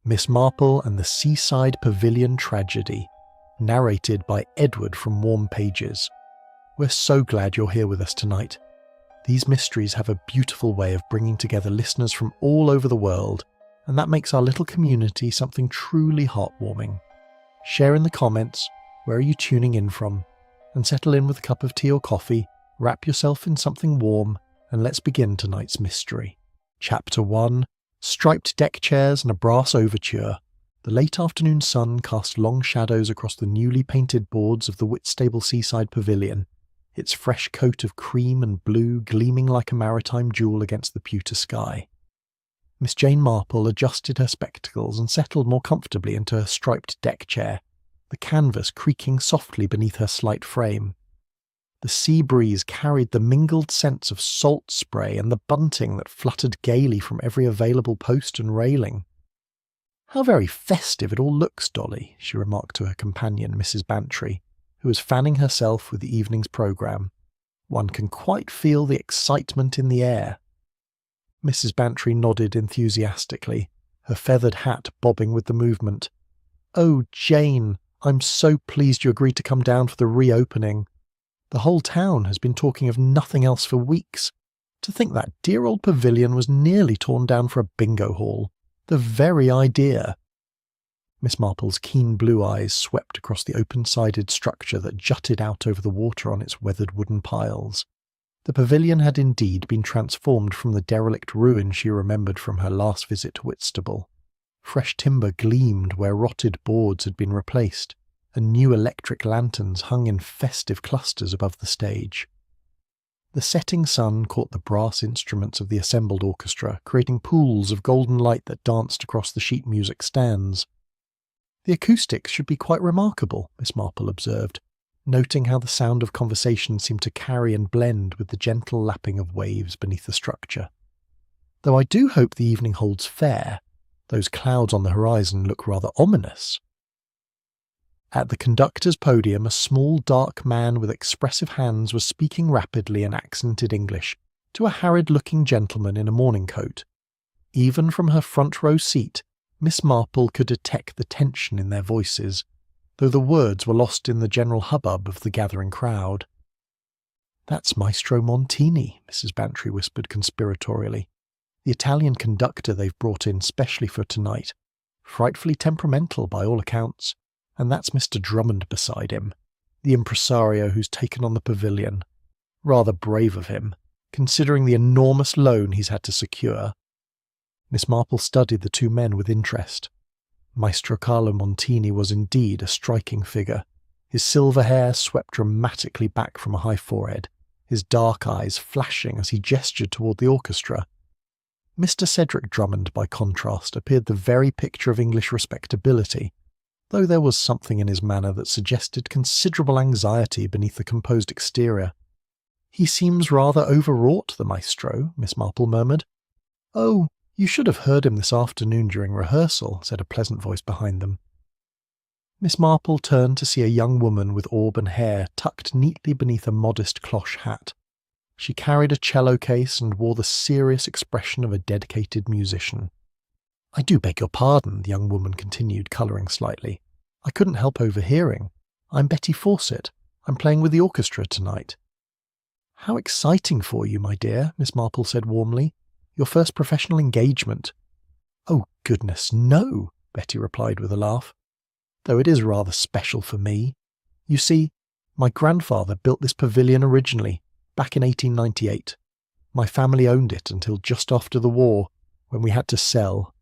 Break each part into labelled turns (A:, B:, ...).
A: Miss Marple and the Seaside Pavilion Tragedy, narrated by Edward from Warm Pages. We're so glad you're here with us tonight. These mysteries have a beautiful way of bringing together listeners from all over the world, and that makes our little community something truly heartwarming. Share in the comments, where are you tuning in from, and settle in with a cup of tea or coffee, wrap yourself in something warm, and let's begin tonight's mystery. Chapter 1, Striped deck chairs and a brass overture. The late afternoon sun cast long shadows across the newly painted boards of the Whitstable Seaside Pavilion, its fresh coat of cream and blue gleaming like a maritime jewel against the pewter sky. Miss Jane Marple adjusted her spectacles and settled more comfortably into her striped deck chair, the canvas creaking softly beneath her slight frame. The sea breeze carried the mingled scents of salt spray and the bunting that fluttered gaily from every available post and railing. "How very festive it all looks, Dolly," she remarked to her companion, Mrs. Bantry, who was fanning herself with the evening's programme. "One can quite feel the excitement in the air." Mrs. Bantry nodded enthusiastically, her feathered hat bobbing with the movement. "Oh, Jane, I'm so pleased you agreed to come down for the reopening. The whole town has been talking of nothing else for weeks. To think that dear old pavilion was nearly torn down for a bingo hall. The very idea." Miss Marple's keen blue eyes swept across the open-sided structure that jutted out over the water on its weathered wooden piles. The pavilion had indeed been transformed from the derelict ruin she remembered from her last visit to Whitstable. Fresh timber gleamed where rotted boards had been replaced, and new electric lanterns hung in festive clusters above the stage. The setting sun caught the brass instruments of the assembled orchestra, creating pools of golden light that danced across the sheet music stands. "The acoustics should be quite remarkable," Miss Marple observed, noting how the sound of conversation seemed to carry and blend with the gentle lapping of waves beneath the structure. "Though I do hope the evening holds fair. Those clouds on the horizon look rather ominous." At the conductor's podium, a small, dark man with expressive hands was speaking rapidly in accented English to a harried-looking gentleman in a morning coat. Even from her front-row seat, Miss Marple could detect the tension in their voices, though the words were lost in the general hubbub of the gathering crowd. "That's Maestro Montini," Mrs. Bantry whispered conspiratorially. "The Italian conductor they've brought in specially for tonight. Frightfully temperamental by all accounts. And that's Mr. Drummond beside him, the impresario who's taken on the pavilion. Rather brave of him, considering the enormous loan he's had to secure." Miss Marple studied the two men with interest. Maestro Carlo Montini was indeed a striking figure, his silver hair swept dramatically back from a high forehead, his dark eyes flashing as he gestured toward the orchestra. Mr. Cedric Drummond, by contrast, appeared the very picture of English respectability, though there was something in his manner that suggested considerable anxiety beneath the composed exterior. "He seems rather overwrought, the maestro," Miss Marple murmured. "Oh, you should have heard him this afternoon during rehearsal," said a pleasant voice behind them. Miss Marple turned to see a young woman with auburn hair tucked neatly beneath a modest cloche hat. She carried a cello case and wore the serious expression of a dedicated musician. "I do beg your pardon," the young woman continued, colouring slightly. "I couldn't help overhearing. I'm Betty Fawcett. I'm playing with the orchestra tonight." "How exciting for you, my dear," Miss Marple said warmly. "Your first professional engagement." "Oh, goodness, no," Betty replied with a laugh. "Though it is rather special for me. You see, my grandfather built this pavilion originally, back in 1898. My family owned it until just after the war, when we had to sell.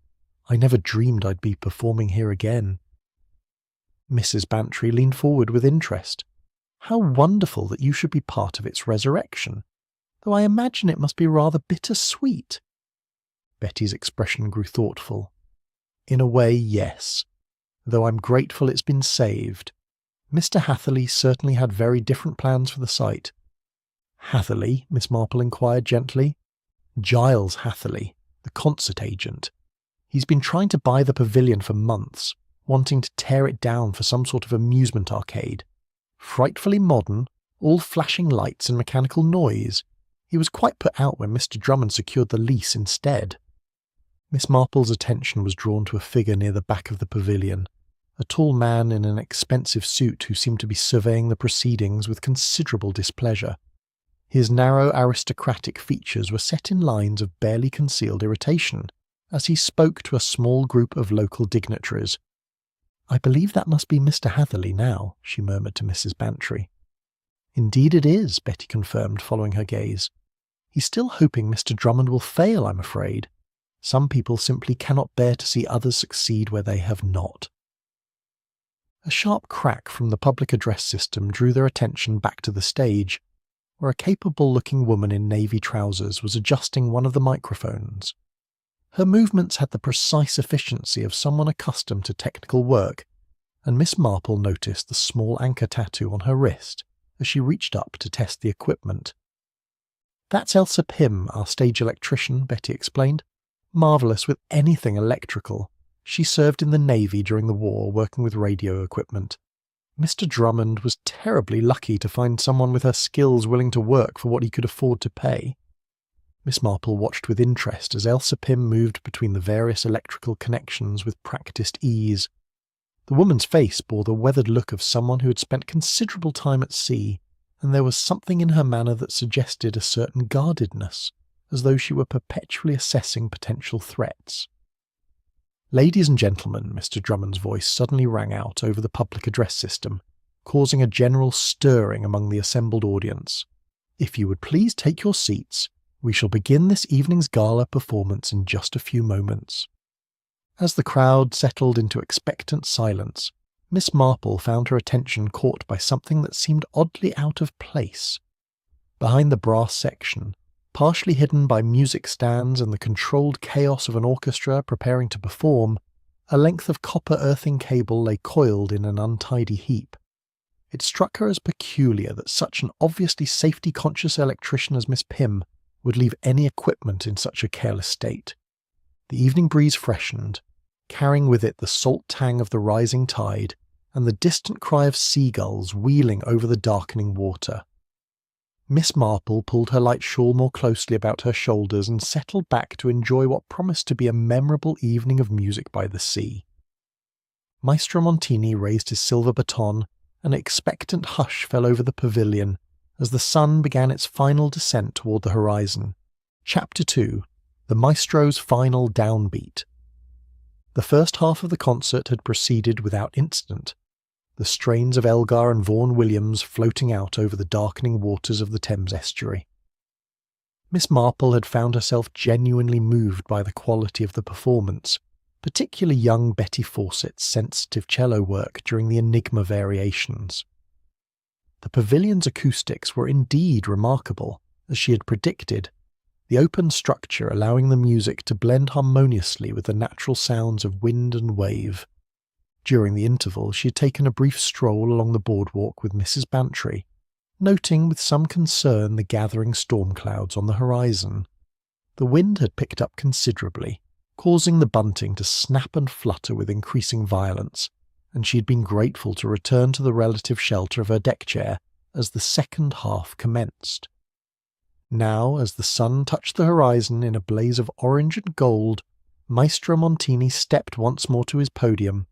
A: I never dreamed I'd be performing here again." Mrs. Bantry leaned forward with interest. "How wonderful that you should be part of its resurrection, though I imagine it must be rather bitter-sweet." Betty's expression grew thoughtful. "In a way, yes, though I'm grateful it's been saved. Mr. Hatherley certainly had very different plans for the site." "Hatherley?" Miss Marple inquired gently. "Giles Hatherley, the concert agent. He's been trying to buy the pavilion for months, wanting to tear it down for some sort of amusement arcade. Frightfully modern, all flashing lights and mechanical noise. He was quite put out when Mr. Drummond secured the lease instead." Miss Marple's attention was drawn to a figure near the back of the pavilion, a tall man in an expensive suit who seemed to be surveying the proceedings with considerable displeasure. His narrow aristocratic features were set in lines of barely concealed irritation as he spoke to a small group of local dignitaries. "I believe that must be Mr. Hatherley now," she murmured to Mrs. Bantry. "Indeed it is," Betty confirmed, following her gaze. "He's still hoping Mr. Drummond will fail, I'm afraid. Some people simply cannot bear to see others succeed where they have not." A sharp crack from the public address system drew their attention back to the stage, where a capable-looking woman in navy trousers was adjusting one of the microphones. Her movements had the precise efficiency of someone accustomed to technical work, and Miss Marple noticed the small anchor tattoo on her wrist as she reached up to test the equipment. "That's Elsa Pym, our stage electrician," Betty explained. "Marvellous with anything electrical. She served in the Navy during the war, working with radio equipment. Mr. Drummond was terribly lucky to find someone with her skills willing to work for what he could afford to pay." Miss Marple watched with interest as Elsa Pym moved between the various electrical connections with practised ease. The woman's face bore the weathered look of someone who had spent considerable time at sea, and there was something in her manner that suggested a certain guardedness, as though she were perpetually assessing potential threats. "Ladies and gentlemen," Mr. Drummond's voice suddenly rang out over the public address system, causing a general stirring among the assembled audience. "If you would please take your seats, we shall begin this evening's gala performance in just a few moments." As the crowd settled into expectant silence, Miss Marple found her attention caught by something that seemed oddly out of place. Behind the brass section, partially hidden by music stands and the controlled chaos of an orchestra preparing to perform, a length of copper earthing cable lay coiled in an untidy heap. It struck her as peculiar that such an obviously safety-conscious electrician as Miss Pym would leave any equipment in such a careless state. The evening breeze freshened, carrying with it the salt tang of the rising tide and the distant cry of seagulls wheeling over the darkening water. Miss Marple pulled her light shawl more closely about her shoulders and settled back to enjoy what promised to be a memorable evening of music by the sea. Maestro Montini raised his silver baton, and an expectant hush fell over the pavilion as the sun began its final descent toward the horizon. Chapter 2. The Maestro's Final Downbeat. The first half of the concert had proceeded without incident, the strains of Elgar and Vaughan Williams floating out over the darkening waters of the Thames estuary. Miss Marple had found herself genuinely moved by the quality of the performance, particularly young Betty Fawcett's sensitive cello work during the Enigma variations. The pavilion's acoustics were indeed remarkable, as she had predicted, the open structure allowing the music to blend harmoniously with the natural sounds of wind and wave. During the interval, she had taken a brief stroll along the boardwalk with Mrs. Bantry, noting with some concern the gathering storm clouds on the horizon. The wind had picked up considerably, causing the bunting to snap and flutter with increasing violence, and she had been grateful to return to the relative shelter of her deck chair as the second half commenced. Now, as the sun touched the horizon in a blaze of orange and gold, Maestro Montini stepped once more to his podium.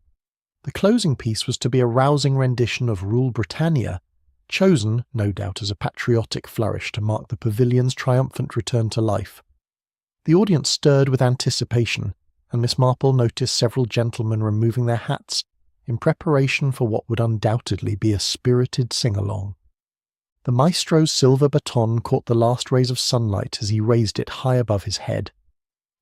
A: The closing piece was to be a rousing rendition of Rule Britannia, chosen, no doubt as a patriotic flourish to mark the pavilion's triumphant return to life. The audience stirred with anticipation, and Miss Marple noticed several gentlemen removing their hats in preparation for what would undoubtedly be a spirited sing-along. The maestro's silver baton caught the last rays of sunlight as he raised it high above his head.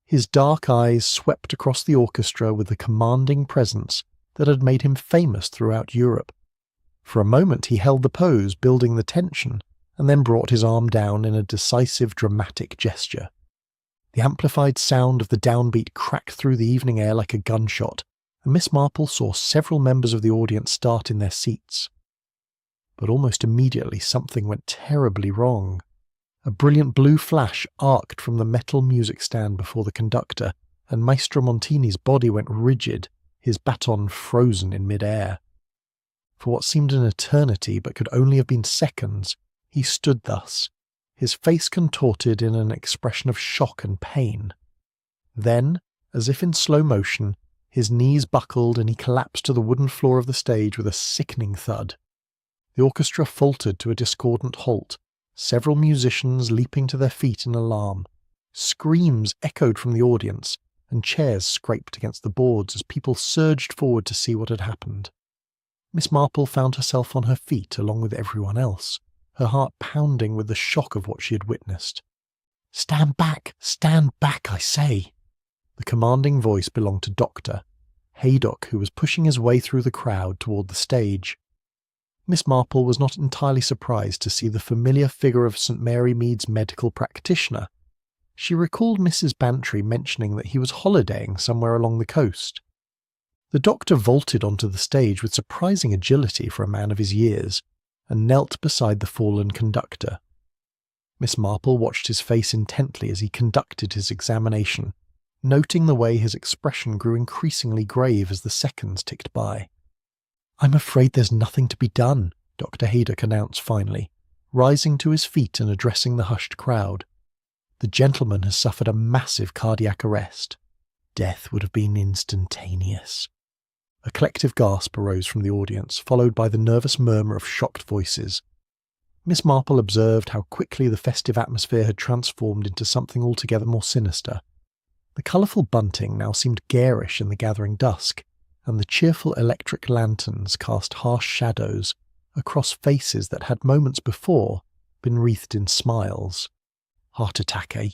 A: His dark eyes swept across the orchestra with the commanding presence that had made him famous throughout Europe. For a moment he held the pose, building the tension, and then brought his arm down in a decisive, dramatic gesture. The amplified sound of the downbeat cracked through the evening air like a gunshot, and Miss Marple saw several members of the audience start in their seats. But almost immediately something went terribly wrong. A brilliant blue flash arced from the metal music stand before the conductor, and Maestro Montini's body went rigid, his baton frozen in mid-air. For what seemed an eternity but could only have been seconds, he stood thus, his face contorted in an expression of shock and pain. Then, As if in slow motion, his knees buckled and he collapsed to the wooden floor of the stage with a sickening thud. The orchestra faltered to a discordant halt, several musicians leaping to their feet in alarm. Screams echoed from the audience, and chairs scraped against the boards as people surged forward to see what had happened. Miss Marple found herself on her feet along with everyone else, her heart pounding with the shock of what she had witnessed. Stand back, I say!" The commanding voice belonged to Dr. Haydock, who was pushing his way through the crowd toward the stage. Miss Marple was not entirely surprised to see the familiar figure of St. Mary Mead's medical practitioner. She recalled Mrs. Bantry mentioning that he was holidaying somewhere along the coast. The doctor vaulted onto the stage with surprising agility for a man of his years, and knelt beside the fallen conductor. Miss Marple watched his face intently as he conducted his examination, noting the way his expression grew increasingly grave as the seconds ticked by. "I'm afraid there's nothing to be done," Dr. Haydock announced finally, rising to his feet and addressing the hushed crowd. "The gentleman has suffered a massive cardiac arrest. Death would have been instantaneous." A collective gasp arose from the audience, followed by the nervous murmur of shocked voices. Miss Marple observed how quickly the festive atmosphere had transformed into something altogether more sinister. The colourful bunting now seemed garish in the gathering dusk, and the cheerful electric lanterns cast harsh shadows across faces that had moments before been wreathed in smiles. "Heart attack, eh?"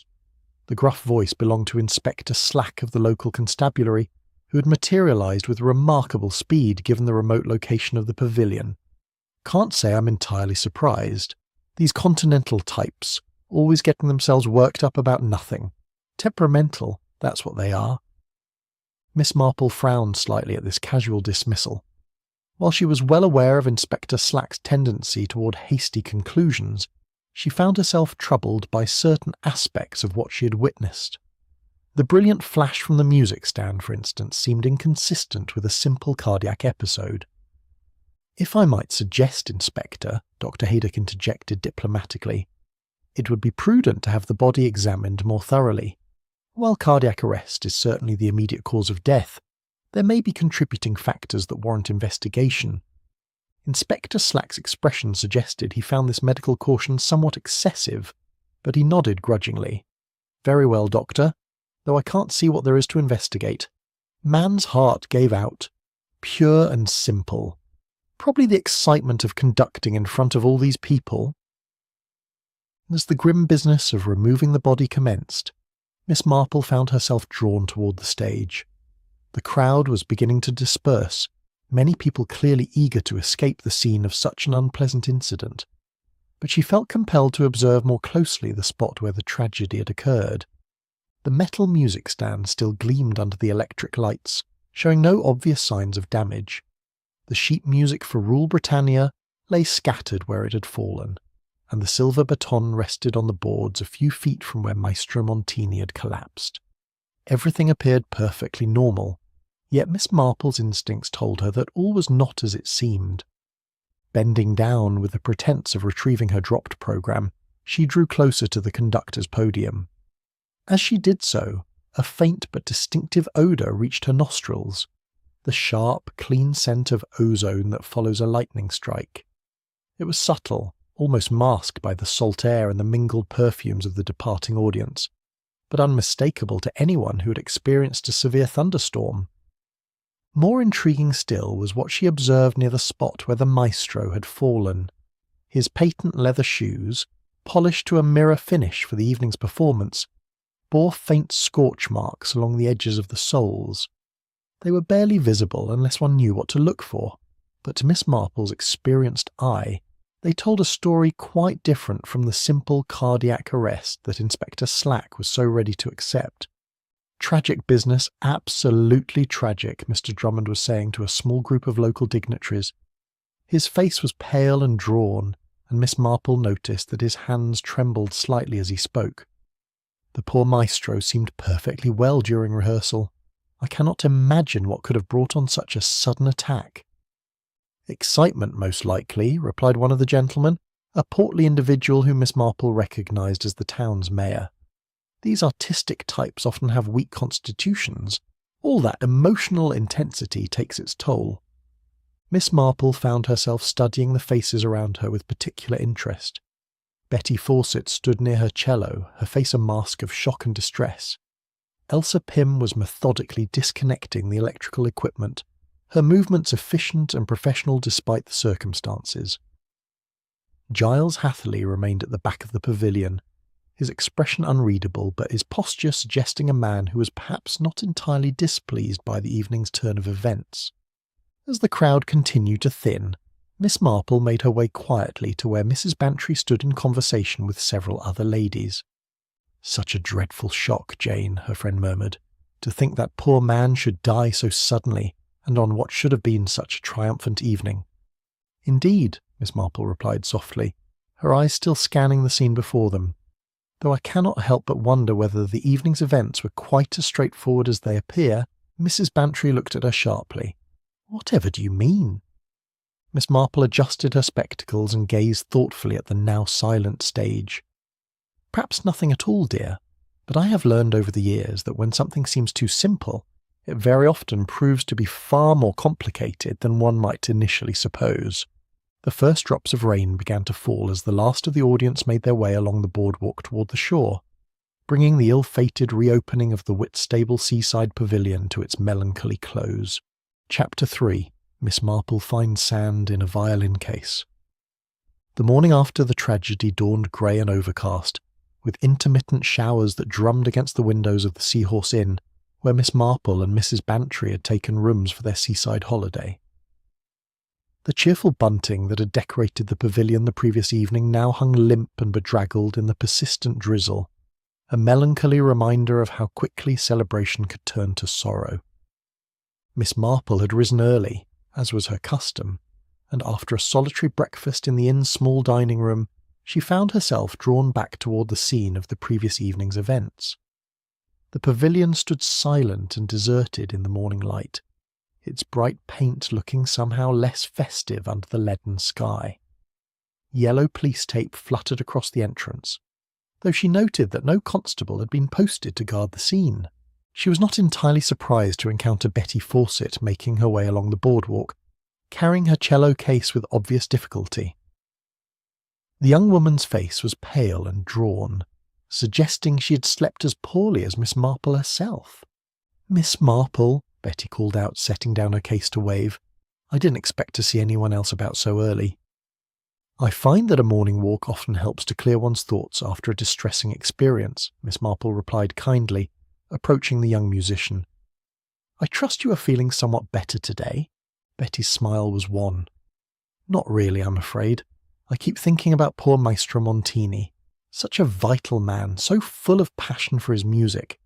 A: The gruff voice belonged to Inspector Slack of the local constabulary, who had materialised with remarkable speed given the remote location of the pavilion. "Can't say I'm entirely surprised. These continental types, always getting themselves worked up about nothing. Temperamental, that's what they are." Miss Marple frowned slightly at this casual dismissal. While she was well aware of Inspector Slack's tendency toward hasty conclusions, she found herself troubled by certain aspects of what she had witnessed. The brilliant flash from the music stand, for instance, seemed inconsistent with a simple cardiac episode. "If I might suggest, Inspector," Dr. Haydock interjected diplomatically, "it would be prudent to have the body examined more thoroughly. While cardiac arrest is certainly the immediate cause of death, there may be contributing factors that warrant investigation." Inspector Slack's expression suggested he found this medical caution somewhat excessive, but he nodded grudgingly. "Very well, Doctor, though I can't see what there is to investigate. Man's heart gave out. Pure and simple. Probably the excitement of conducting in front of all these people." As the grim business of removing the body commenced, Miss Marple found herself drawn toward the stage. The crowd was beginning to disperse, many people clearly eager to escape the scene of such an unpleasant incident, but she felt compelled to observe more closely the spot where the tragedy had occurred. The metal music stand still gleamed under the electric lights, showing no obvious signs of damage. The sheet music for Rule Britannia lay scattered where it had fallen, and the silver baton rested on the boards a few feet from where Maestro Montini had collapsed. Everything appeared perfectly normal, yet Miss Marple's instincts told her that all was not as it seemed. Bending down with the pretence of retrieving her dropped programme, she drew closer to the conductor's podium. As she did so, a faint but distinctive odour reached her nostrils, the sharp, clean scent of ozone that follows a lightning strike. It was subtle, almost masked by the salt air and the mingled perfumes of the departing audience, but unmistakable to anyone who had experienced a severe thunderstorm. More intriguing still was what she observed near the spot where the maestro had fallen. His patent leather shoes, polished to a mirror finish for the evening's performance, bore faint scorch marks along the edges of the soles. They were barely visible unless one knew what to look for, but to Miss Marple's experienced eye, they told a story quite different from the simple cardiac arrest that Inspector Slack was so ready to accept. "Tragic business, absolutely tragic," Mr. Drummond was saying to a small group of local dignitaries. His face was pale and drawn, and Miss Marple noticed that his hands trembled slightly as he spoke. "The poor maestro seemed perfectly well during rehearsal. I cannot imagine what could have brought on such a sudden attack." "Excitement, most likely," replied one of the gentlemen, a portly individual whom Miss Marple recognised as the town's mayor. These artistic types often have weak constitutions. All that emotional intensity takes its toll. Miss Marple found herself studying the faces around her with particular interest. Betty Fawcett stood near her cello, her face a mask of shock and distress. Elsa Pym was methodically disconnecting the electrical equipment, her movements efficient and professional despite the circumstances. Giles Hatherley remained at the back of the pavilion, his expression unreadable, but his posture suggesting a man who was perhaps not entirely displeased by the evening's turn of events. As the crowd continued to thin, Miss Marple made her way quietly to where Mrs. Bantry stood in conversation with several other ladies. "Such a dreadful shock, Jane," her friend murmured. "To think that poor man should die so suddenly, and on what should have been such a triumphant evening." "Indeed," Miss Marple replied softly, her eyes still scanning the scene before them, "though I cannot help but wonder whether the evening's events were quite as straightforward as they appear." Mrs. Bantry looked at her sharply. "Whatever do you mean?" Miss Marple adjusted her spectacles and gazed thoughtfully at the now silent stage. "Perhaps nothing at all, dear, but I have learned over the years that when something seems too simple, it very often proves to be far more complicated than one might initially suppose." The first drops of rain began to fall as the last of the audience made their way along the boardwalk toward the shore, bringing the ill-fated reopening of the Whitstable Seaside Pavilion to its melancholy close. Chapter 3. Miss Marple Finds Sand in a Violin Case. The morning after the tragedy dawned grey and overcast, with intermittent showers that drummed against the windows of the Seahorse Inn, where Miss Marple and Mrs. Bantry had taken rooms for their seaside holiday. The cheerful bunting that had decorated the pavilion the previous evening now hung limp and bedraggled in the persistent drizzle, a melancholy reminder of how quickly celebration could turn to sorrow. Miss Marple had risen early, as was her custom, and after a solitary breakfast in the inn's small dining room, she found herself drawn back toward the scene of the previous evening's events. The pavilion stood silent and deserted in the morning light, its bright paint looking somehow less festive under the leaden sky. Yellow police tape fluttered across the entrance, though she noted that no constable had been posted to guard the scene. She was not entirely surprised to encounter Betty Fawcett making her way along the boardwalk, carrying her cello case with obvious difficulty. The young woman's face was pale and drawn, suggesting she had slept as poorly as Miss Marple herself. "Miss Marple," Betty called out, setting down her case to wave. "I didn't expect to see anyone else about so early." "I find that a morning walk often helps to clear one's thoughts after a distressing experience," Miss Marple replied kindly, approaching the young musician. "I trust you are feeling somewhat better today?" Betty's smile was wan. "Not really, I'm afraid. I keep thinking about poor Maestro Montini. Such a vital man, so full of passion for his music.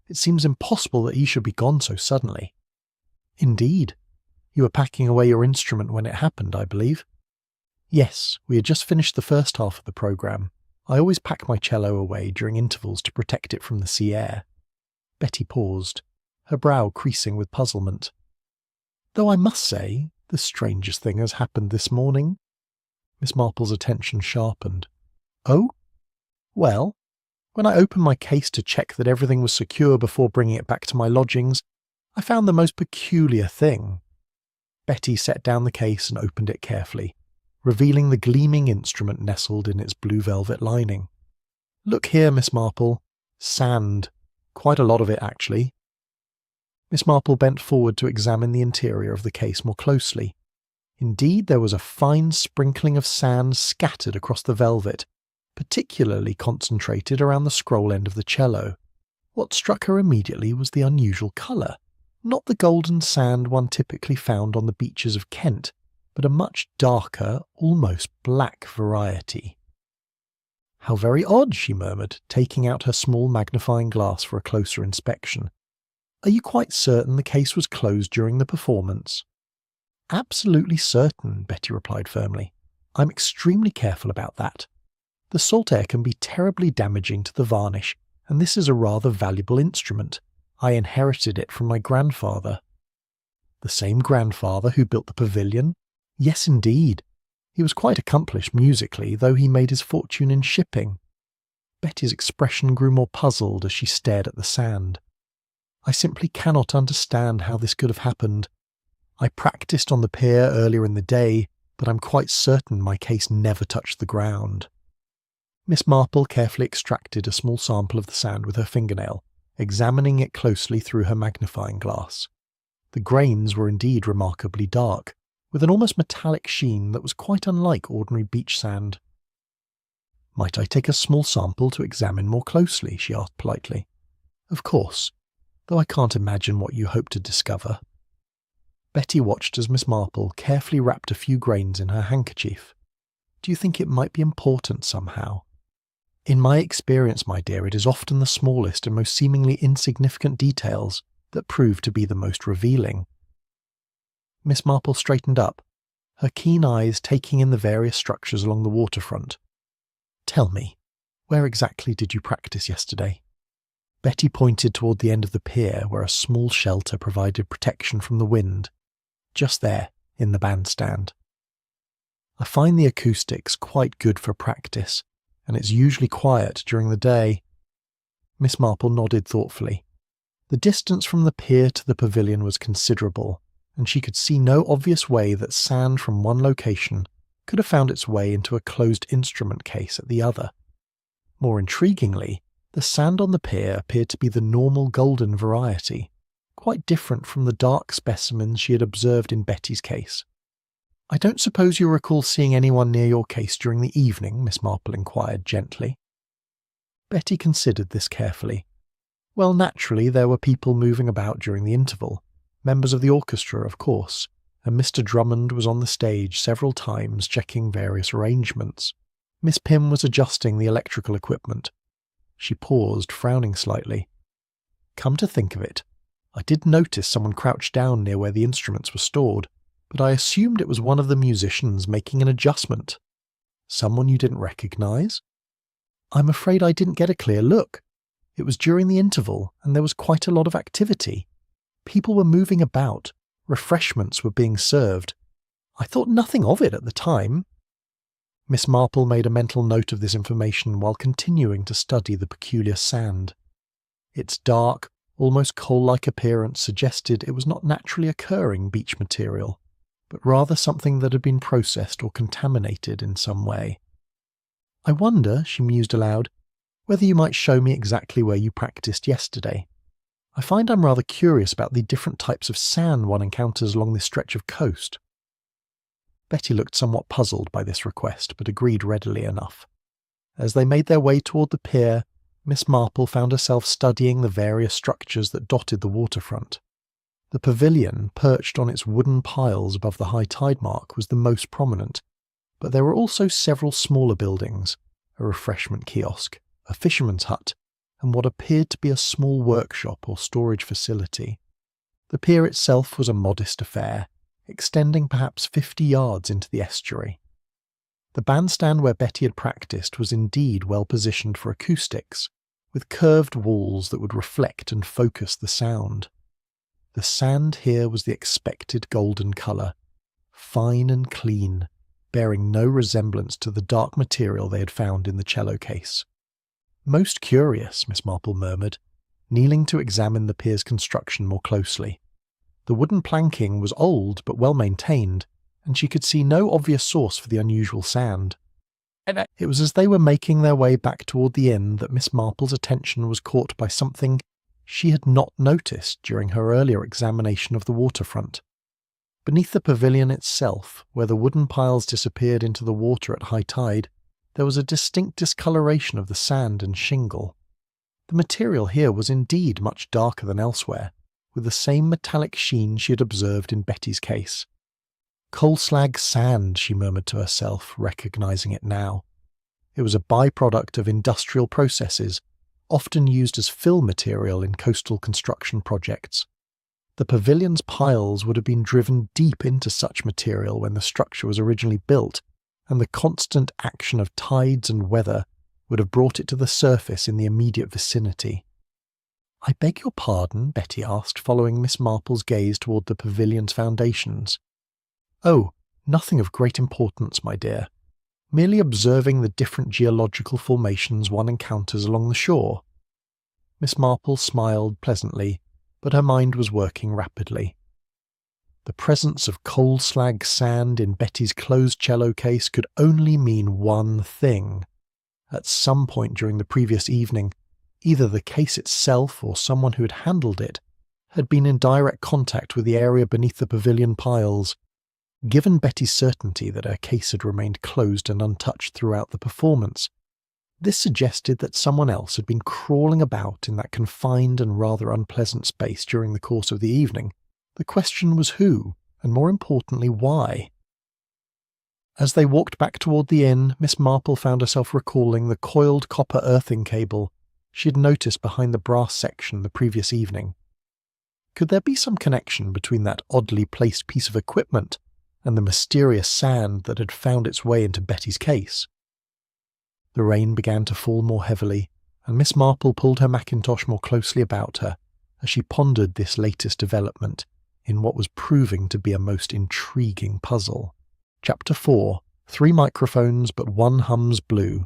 A: It seems impossible that he should be gone so suddenly." "Indeed. You were packing away your instrument when it happened, I believe?" "Yes, we had just finished the first half of the programme. I always pack my cello away during intervals to protect it from the sea air." Betty paused, her brow creasing with puzzlement. "Though I must say, the strangest thing has happened this morning." Miss Marple's attention sharpened. "Oh? Well, when I opened my case to check that everything was secure before bringing it back to my lodgings, I found the most peculiar thing." Betty set down the case and opened it carefully, revealing the gleaming instrument nestled in its blue velvet lining. "Look here, Miss Marple. Sand. Quite a lot of it, actually." Miss Marple bent forward to examine the interior of the case more closely. Indeed, there was a fine sprinkling of sand scattered across the velvet, particularly concentrated around the scroll end of the cello. What struck her immediately was the unusual colour, not the golden sand one typically found on the beaches of Kent, but a much darker, almost black variety. "How very odd," she murmured, taking out her small magnifying glass for a closer inspection. "Are you quite certain the case was closed during the performance?" "Absolutely certain," Betty replied firmly. "I'm extremely careful about that. The salt air can be terribly damaging to the varnish, and this is a rather valuable instrument. I inherited it from my grandfather." "The same grandfather who built the pavilion?" "Yes, indeed. He was quite accomplished musically, though he made his fortune in shipping." Betty's expression grew more puzzled as she stared at the sand. I simply cannot understand how this could have happened. I practiced on the pier earlier in the day, but I'm quite certain my case never touched the ground. Miss Marple carefully extracted a small sample of the sand with her fingernail, examining it closely through her magnifying glass. The grains were indeed remarkably dark, with an almost metallic sheen that was quite unlike ordinary beach sand. "Might I take a small sample to examine more closely?" she asked politely. "Of course, though I can't imagine what you hope to discover." Betty watched as Miss Marple carefully wrapped a few grains in her handkerchief. "Do you think it might be important somehow?" "In my experience, my dear, it is often the smallest and most seemingly insignificant details that prove to be the most revealing." Miss Marple straightened up, her keen eyes taking in the various structures along the waterfront. "Tell me, where exactly did you practice yesterday?" Betty pointed toward the end of the pier where a small shelter provided protection from the wind. "Just there, in the bandstand." "I find the acoustics quite good for practice, and it's usually quiet during the day." Miss Marple nodded thoughtfully. The distance from the pier to the pavilion was considerable, and she could see no obvious way that sand from one location could have found its way into a closed instrument case at the other. More intriguingly, the sand on the pier appeared to be the normal golden variety, quite different from the dark specimens she had observed in Betty's case. "I don't suppose you recall seeing anyone near your case during the evening?" Miss Marple inquired gently. Betty considered this carefully. Well, naturally, there were people moving about during the interval, members of the orchestra, of course, and Mr. Drummond was on the stage several times checking various arrangements. Miss Pym was adjusting the electrical equipment. She paused, frowning slightly. "Come to think of it, I did notice someone crouched down near where the instruments were stored, but I assumed it was one of the musicians making an adjustment. Someone you didn't recognize?" "I'm afraid I didn't get a clear look. It was during the interval, and there was quite a lot of activity. People were moving about, refreshments were being served. I thought nothing of it at the time." Miss Marple made a mental note of this information while continuing to study the peculiar sand. Its dark, almost coal-like appearance suggested it was not naturally occurring beach material, but rather something that had been processed or contaminated in some way. "I wonder," she mused aloud, "whether you might show me exactly where you practiced yesterday. I find I'm rather curious about the different types of sand one encounters along this stretch of coast." Betty looked somewhat puzzled by this request, but agreed readily enough. As they made their way toward the pier, Miss Marple found herself studying the various structures that dotted the waterfront. The pavilion, perched on its wooden piles above the high tide mark, was the most prominent, but there were also several smaller buildings, a refreshment kiosk, a fisherman's hut, and what appeared to be a small workshop or storage facility. The pier itself was a modest affair, extending perhaps 50 yards into the estuary. The bandstand where Betty had practiced was indeed well positioned for acoustics, with curved walls that would reflect and focus the sound. The sand here was the expected golden colour, fine and clean, bearing no resemblance to the dark material they had found in the cello case. "Most curious," Miss Marple murmured, kneeling to examine the pier's construction more closely. The wooden planking was old but well maintained, and she could see no obvious source for the unusual sand. It was as they were making their way back toward the inn that Miss Marple's attention was caught by something she had not noticed during her earlier examination of the waterfront. Beneath the pavilion itself, where the wooden piles disappeared into the water at high tide, there was a distinct discoloration of the sand and shingle. The material here was indeed much darker than elsewhere, with the same metallic sheen she had observed in Betty's case. "Coal slag sand," she murmured to herself, recognizing it now. It was a byproduct of industrial processes, often used as fill material in coastal construction projects. The pavilion's piles would have been driven deep into such material when the structure was originally built, and the constant action of tides and weather would have brought it to the surface in the immediate vicinity. "I beg your pardon?" Betty asked, following Miss Marple's gaze toward the pavilion's foundations. "Oh, nothing of great importance, my dear. merely observing the different geological formations one encounters along the shore. Miss Marple smiled pleasantly, but her mind was working rapidly. The presence of coal slag sand in Betty's closed cello case could only mean one thing. At some point during the previous evening, either the case itself or someone who had handled it had been in direct contact with the area beneath the pavilion piles. Given Betty's certainty that her case had remained closed and untouched throughout the performance, this suggested that someone else had been crawling about in that confined and rather unpleasant space during the course of the evening. The question was who, and more importantly, why? As they walked back toward the inn, Miss Marple found herself recalling the coiled copper earthing cable she had noticed behind the brass section the previous evening. Could there be some connection between that oddly placed piece of equipment and the mysterious sand that had found its way into Betty's case? The rain began to fall more heavily, and Miss Marple pulled her mackintosh more closely about her as she pondered this latest development in what was proving to be a most intriguing puzzle. Chapter 4. 3 microphones but 1 hums blue.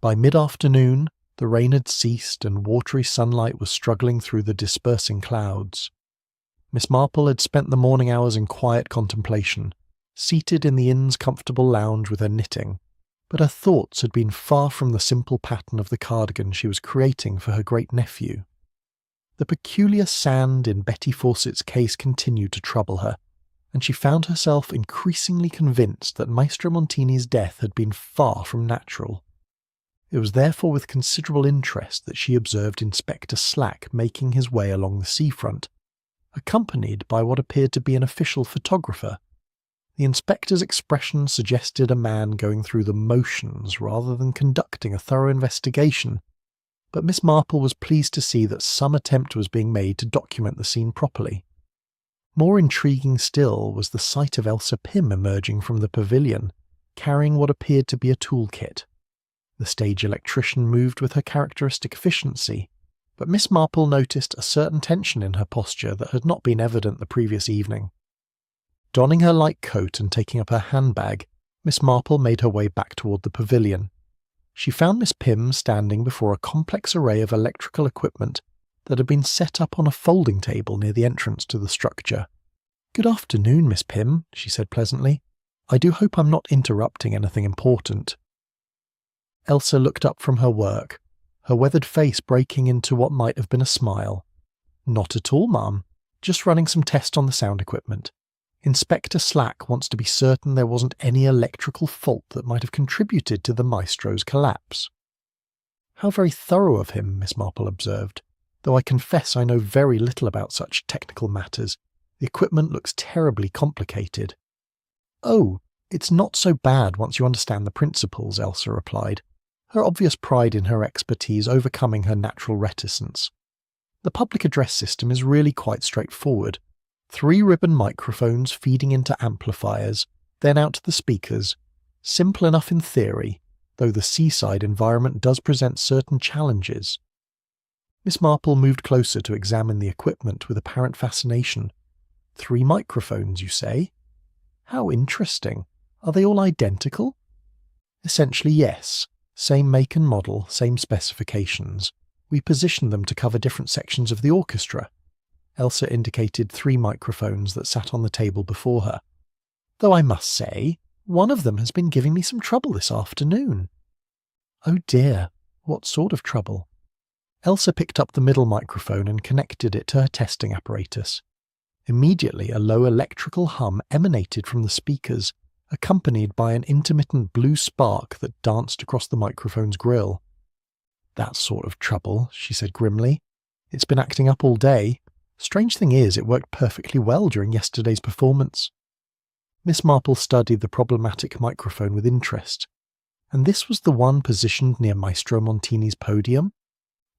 A: By mid-afternoon, the rain had ceased and watery sunlight was struggling through the dispersing clouds. Miss Marple had spent the morning hours in quiet contemplation, seated in the inn's comfortable lounge with her knitting, but her thoughts had been far from the simple pattern of the cardigan she was creating for her great-nephew. The peculiar sand in Betty Fawcett's case continued to trouble her, and she found herself increasingly convinced that Maestro Montini's death had been far from natural. It was therefore with considerable interest that she observed Inspector Slack making his way along the seafront, accompanied by what appeared to be an official photographer. The inspector's expression suggested a man going through the motions rather than conducting a thorough investigation, but Miss Marple was pleased to see that some attempt was being made to document the scene properly. More intriguing still was the sight of Elsa Pym emerging from the pavilion, carrying what appeared to be a toolkit. The stage electrician moved with her characteristic efficiency, but Miss Marple noticed a certain tension in her posture that had not been evident the previous evening. Donning her light coat and taking up her handbag, Miss Marple made her way back toward the pavilion. She found Miss Pym standing before a complex array of electrical equipment that had been set up on a folding table near the entrance to the structure. "Good afternoon, Miss Pym," she said pleasantly. "I do hope I'm not interrupting anything important." Elsa looked up from her work, her weathered face breaking into what might have been a smile. "Not at all, ma'am. Just running some tests on the sound equipment. Inspector Slack wants to be certain there wasn't any electrical fault that might have contributed to the maestro's collapse." "How very thorough of him," Miss Marple observed, "though I confess I know very little about such technical matters. The equipment looks terribly complicated." "Oh, it's not so bad once you understand the principles," Elsa replied, her obvious pride in her expertise overcoming her natural reticence. "The public address system is really quite straightforward. 3 ribbon microphones feeding into amplifiers, then out to the speakers. Simple enough in theory, though the seaside environment does present certain challenges." Miss Marple moved closer to examine the equipment with apparent fascination. 3 microphones, you say? How interesting. Are they all identical? Essentially, yes. Same make and model, same specifications. We positioned them to cover different sections of the orchestra. Elsa indicated 3 microphones that sat on the table before her. "Though I must say, one of them has been giving me some trouble this afternoon." "Oh dear, what sort of trouble?" Elsa picked up the middle microphone and connected it to her testing apparatus. Immediately, a low electrical hum emanated from the speakers, accompanied by an intermittent blue spark that danced across the microphone's grill. "That sort of trouble," she said grimly. "It's been acting up all day. Strange thing is, it worked perfectly well during yesterday's performance." Miss Marple studied the problematic microphone with interest. And this was the one positioned near Maestro Montini's podium?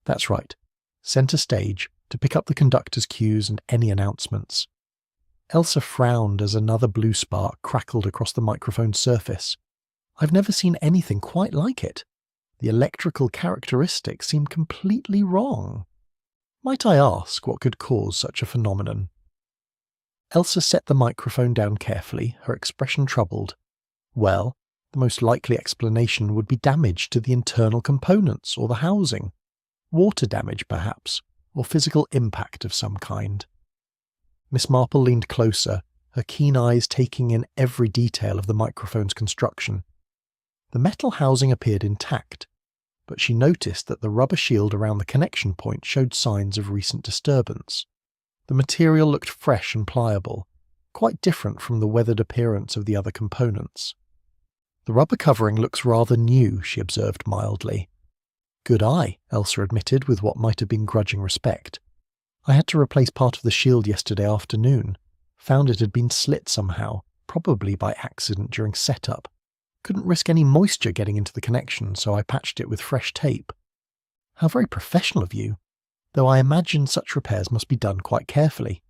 A: That's right, centre stage, to pick up the conductor's cues and any announcements. Elsa frowned as another blue spark crackled across the microphone's surface. "I've never seen anything quite like it. The electrical characteristics seem completely wrong. Might I ask what could cause such a phenomenon?" Elsa set the microphone down carefully, her expression troubled. "Well, The most likely explanation would be damage to the internal components or the housing. Water damage, perhaps, or physical impact of some kind. Miss Marple leaned closer, her keen eyes taking in every detail of the microphone's construction. The metal housing appeared intact, but she noticed that the rubber shield around the connection point showed signs of recent disturbance. The material looked fresh and pliable, quite different from the weathered appearance of the other components. The rubber covering looks rather new, she observed mildly. Good eye, Elsa admitted with what might have been grudging respect. I had to replace part of the shield yesterday afternoon. Found it had been slit somehow, probably by accident during setup. Couldn't risk any moisture getting into the connection, so I patched it with fresh tape. How very professional of you, though I imagine such repairs must be done quite carefully.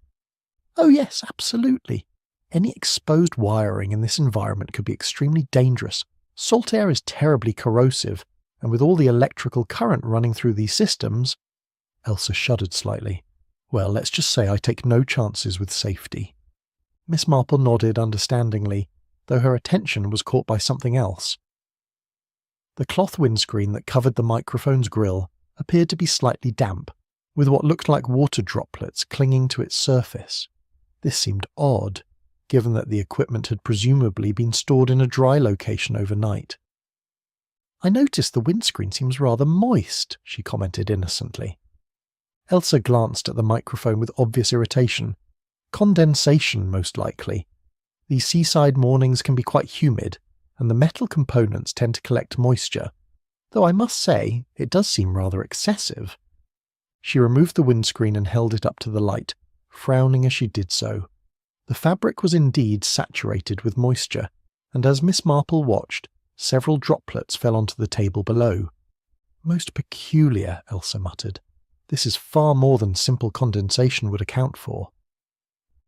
A: Oh yes, absolutely. Any exposed wiring in this environment could be extremely dangerous. Salt air is terribly corrosive, and with all the electrical current running through these systems... Elsa shuddered slightly. Well, let's just say I take no chances with safety. Miss Marple nodded understandingly, though her attention was caught by something else. The cloth windscreen that covered the microphone's grill appeared to be slightly damp, with what looked like water droplets clinging to its surface. This seemed odd, given that the equipment had presumably been stored in a dry location overnight. I noticed the windscreen seems rather moist, she commented innocently. Elsa glanced at the microphone with obvious irritation. Condensation, most likely. These seaside mornings can be quite humid, and the metal components tend to collect moisture, though I must say it does seem rather excessive. She removed the windscreen and held it up to the light, frowning as she did so. The fabric was indeed saturated with moisture, and as Miss Marple watched, several droplets fell onto the table below. Most peculiar, Elsa muttered. This is far more than simple condensation would account for.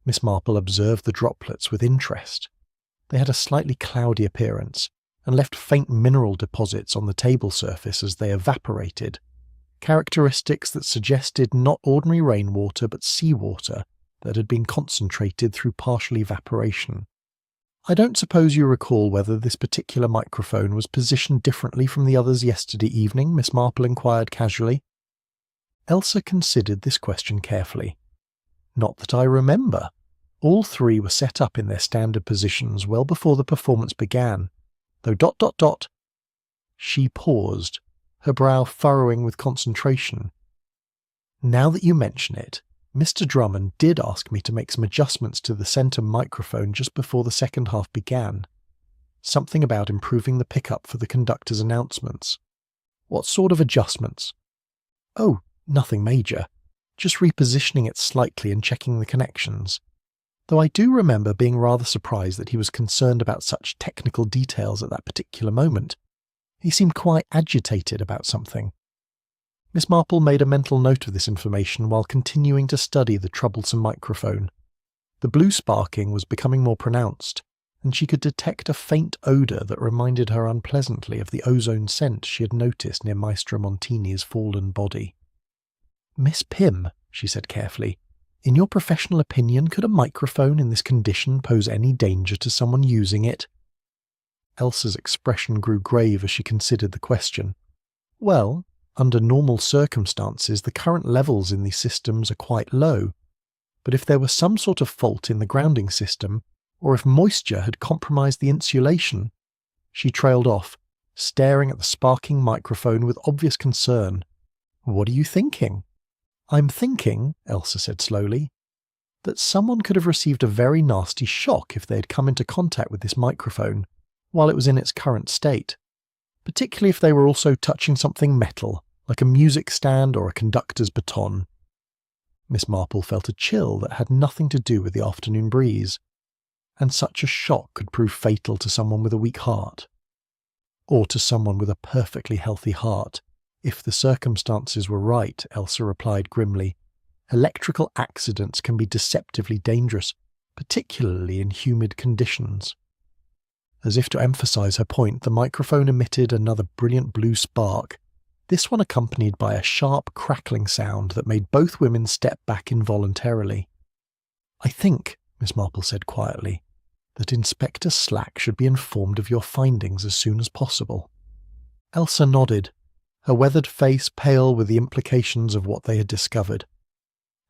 A: Miss Marple observed the droplets with interest. They had a slightly cloudy appearance, and left faint mineral deposits on the table surface as they evaporated, characteristics that suggested not ordinary rainwater but seawater that had been concentrated through partial evaporation. I don't suppose you recall whether this particular microphone was positioned differently from the others yesterday evening, Miss Marple inquired casually. Elsa considered this question carefully. Not that I remember. All three were set up in their standard positions well before the performance began, though ... She paused, her brow furrowing with concentration. Now that you mention it, Mr. Drummond did ask me to make some adjustments to the centre microphone just before the second half began. Something about improving the pickup for the conductor's announcements. What sort of adjustments? Oh, nothing major. Just repositioning it slightly and checking the connections. Though I do remember being rather surprised that he was concerned about such technical details at that particular moment. He seemed quite agitated about something. Miss Marple made a mental note of this information while continuing to study the troublesome microphone. The blue sparking was becoming more pronounced, and she could detect a faint odour that reminded her unpleasantly of the ozone scent she had noticed near Maestro Montini's fallen body. Miss Pym, she said carefully, in your professional opinion, could a microphone in this condition pose any danger to someone using it? Elsa's expression grew grave as she considered the question. Well, under normal circumstances, the current levels in these systems are quite low. But if there was some sort of fault in the grounding system, or if moisture had compromised the insulation... She trailed off, staring at the sparking microphone with obvious concern. What are you thinking? I'm thinking, Elsa said slowly, that someone could have received a very nasty shock if they had come into contact with this microphone while it was in its current state, particularly if they were also touching something metal, like a music stand or a conductor's baton. Miss Marple felt a chill that had nothing to do with the afternoon breeze, and such a shock could prove fatal to someone with a weak heart. Or to someone with a perfectly healthy heart. If the circumstances were right, Elsa replied grimly. Electrical accidents can be deceptively dangerous, particularly in humid conditions. As if to emphasize her point, the microphone emitted another brilliant blue spark, this one accompanied by a sharp crackling sound that made both women step back involuntarily. I think, Miss Marple said quietly, that Inspector Slack should be informed of your findings as soon as possible. Elsa nodded, her weathered face pale with the implications of what they had discovered.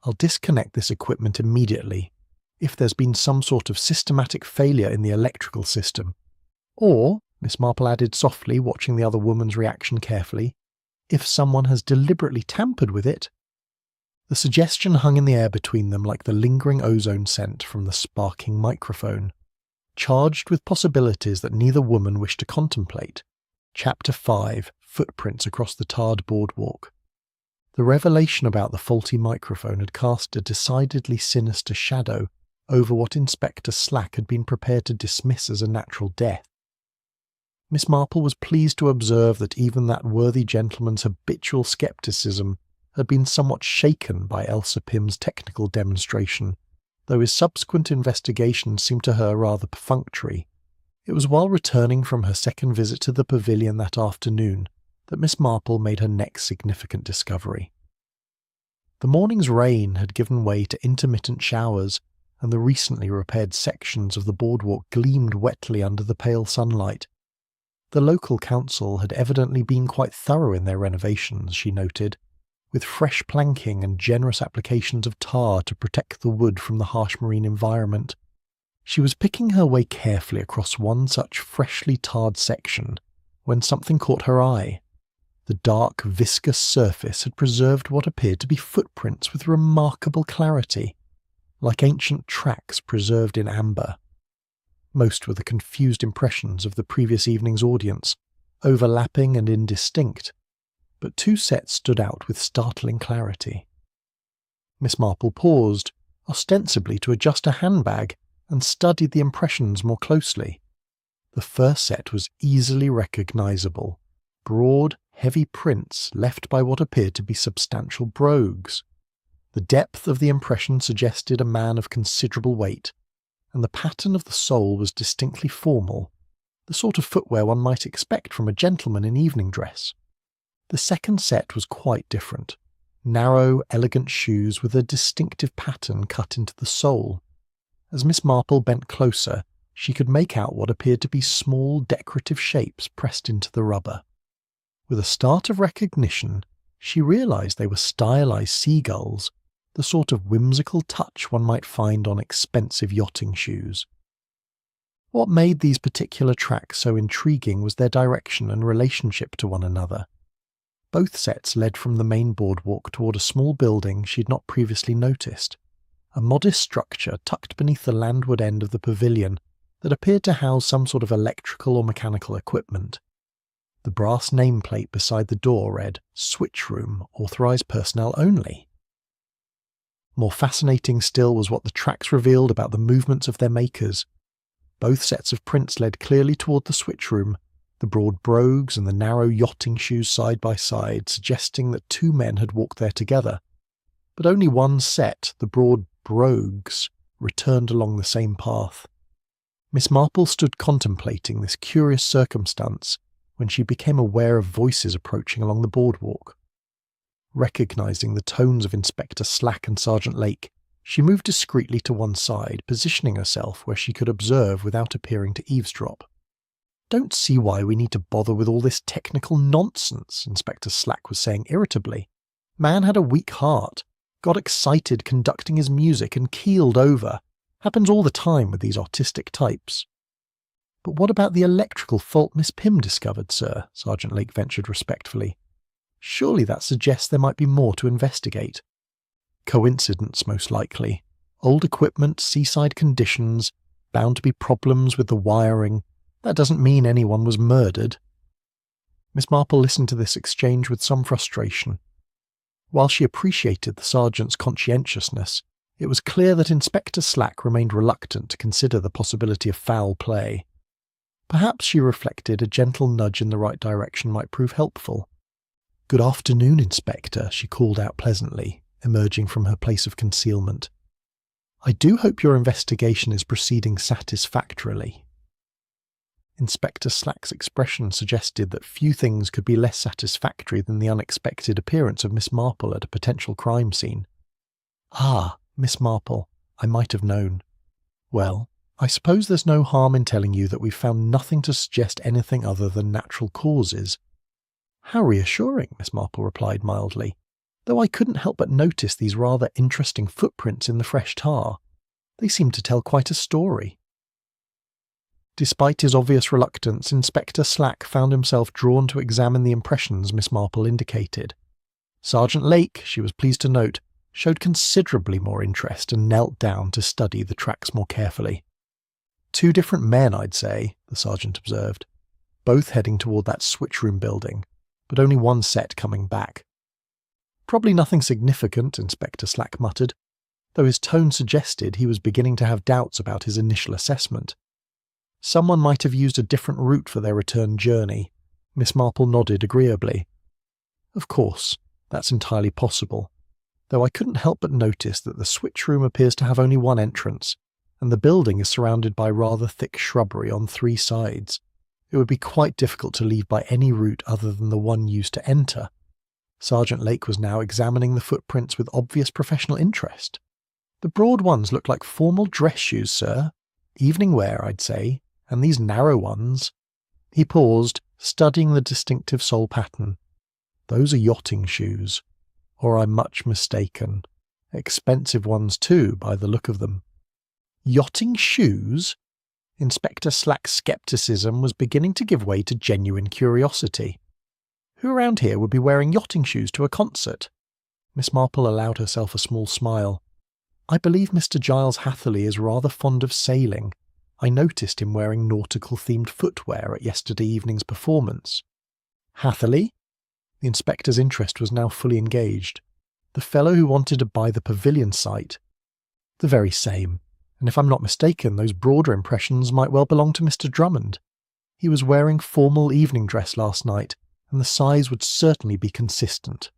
A: I'll disconnect this equipment immediately if there's been some sort of systematic failure in the electrical system. Or, Miss Marple added softly, watching the other woman's reaction carefully, if someone has deliberately tampered with it. The suggestion hung in the air between them like the lingering ozone scent from the sparking microphone, charged with possibilities that neither woman wished to contemplate. Chapter 5: Footprints Across the Tarred Boardwalk. The revelation about the faulty microphone had cast a decidedly sinister shadow over what Inspector Slack had been prepared to dismiss as a natural death. Miss Marple was pleased to observe that even that worthy gentleman's habitual scepticism had been somewhat shaken by Elsa Pym's technical demonstration, though his subsequent investigation seemed to her rather perfunctory. It was while returning from her second visit to the Pavilion that afternoon that Miss Marple made her next significant discovery. The morning's rain had given way to intermittent showers, and the recently repaired sections of the boardwalk gleamed wetly under the pale sunlight. The local council had evidently been quite thorough in their renovations, she noted, with fresh planking and generous applications of tar to protect the wood from the harsh marine environment. She was picking her way carefully across one such freshly tarred section when something caught her eye. The dark, viscous surface had preserved what appeared to be footprints with remarkable clarity, like ancient tracks preserved in amber. Most were the confused impressions of the previous evening's audience, overlapping and indistinct, but two sets stood out with startling clarity. Miss Marple paused, ostensibly to adjust a handbag, and studied the impressions more closely. The first set was easily recognisable, broad, heavy prints left by what appeared to be substantial brogues. The depth of the impression suggested a man of considerable weight, and the pattern of the sole was distinctly formal, the sort of footwear one might expect from a gentleman in evening dress. The second set was quite different. Narrow, elegant shoes with a distinctive pattern cut into the sole. As Miss Marple bent closer, she could make out what appeared to be small decorative shapes pressed into the rubber. With a start of recognition, she realised they were stylized seagulls, the sort of whimsical touch one might find on expensive yachting shoes. What made these particular tracks so intriguing was their direction and relationship to one another. Both sets led from the main boardwalk toward a small building she had not previously noticed, a modest structure tucked beneath the landward end of the pavilion that appeared to house some sort of electrical or mechanical equipment. The brass nameplate beside the door read, "Switch Room, Authorised Personnel Only." More fascinating still was what the tracks revealed about the movements of their makers. Both sets of prints led clearly toward the switch room, the broad brogues and the narrow yachting shoes side by side, suggesting that two men had walked there together. But only one set, the broad brogues, returned along the same path. Miss Marple stood contemplating this curious circumstance when she became aware of voices approaching along the boardwalk. Recognising the tones of Inspector Slack and Sergeant Lake, she moved discreetly to one side, positioning herself where she could observe without appearing to eavesdrop. "Don't see why we need to bother with all this technical nonsense," Inspector Slack was saying irritably. "Man had a weak heart, got excited conducting his music and keeled over. Happens all the time with these autistic types." "But what about the electrical fault Miss Pym discovered, sir?" Sergeant Lake ventured respectfully. "Surely that suggests there might be more to investigate." "Coincidence, most likely. Old equipment, seaside conditions, bound to be problems with the wiring. That doesn't mean anyone was murdered." Miss Marple listened to this exchange with some frustration. While she appreciated the sergeant's conscientiousness, it was clear that Inspector Slack remained reluctant to consider the possibility of foul play. Perhaps, she reflected, a gentle nudge in the right direction might prove helpful. "Good afternoon, Inspector," she called out pleasantly, emerging from her place of concealment. "I do hope your investigation is proceeding satisfactorily." Inspector Slack's expression suggested that few things could be less satisfactory than the unexpected appearance of Miss Marple at a potential crime scene. "Ah, Miss Marple, I might have known. Well, I suppose there's no harm in telling you that we've found nothing to suggest anything other than natural causes. How reassuring, Miss Marple replied mildly, though I couldn't help but notice these rather interesting footprints in the fresh tar. They seem to tell quite a story. Despite his obvious reluctance, Inspector Slack found himself drawn to examine the impressions Miss Marple indicated. Sergeant Lake, she was pleased to note, showed considerably more interest and knelt down to study the tracks more carefully. 2 different men, I'd say, the sergeant observed, both heading toward that switchroom building, but only one set coming back. Probably nothing significant, Inspector Slack muttered, though his tone suggested he was beginning to have doubts about his initial assessment. Someone might have used a different route for their return journey. Miss Marple nodded agreeably. Of course, that's entirely possible, though I couldn't help but notice that the switchroom appears to have only one entrance, and the building is surrounded by rather thick shrubbery on 3 sides. It would be quite difficult to leave by any route other than the one used to enter. Sergeant Lake was now examining the footprints with obvious professional interest. The broad ones look like formal dress shoes, sir. Evening wear, I'd say, and these narrow ones. He paused, studying the distinctive sole pattern. Those are yachting shoes. Or I'm much mistaken. Expensive ones too, by the look of them. Yachting shoes? Inspector Slack's scepticism was beginning to give way to genuine curiosity. Who around here would be wearing yachting shoes to a concert? Miss Marple allowed herself a small smile. I believe Mr. Giles Hatherley is rather fond of sailing. I noticed him wearing nautical-themed footwear at yesterday evening's performance. Hatherley? The inspector's interest was now fully engaged. The fellow who wanted to buy the Pavilion site. The very same. And if I'm not mistaken, those broader impressions might well belong to Mr. Drummond. He was wearing formal evening dress last night, and the size would certainly be consistent.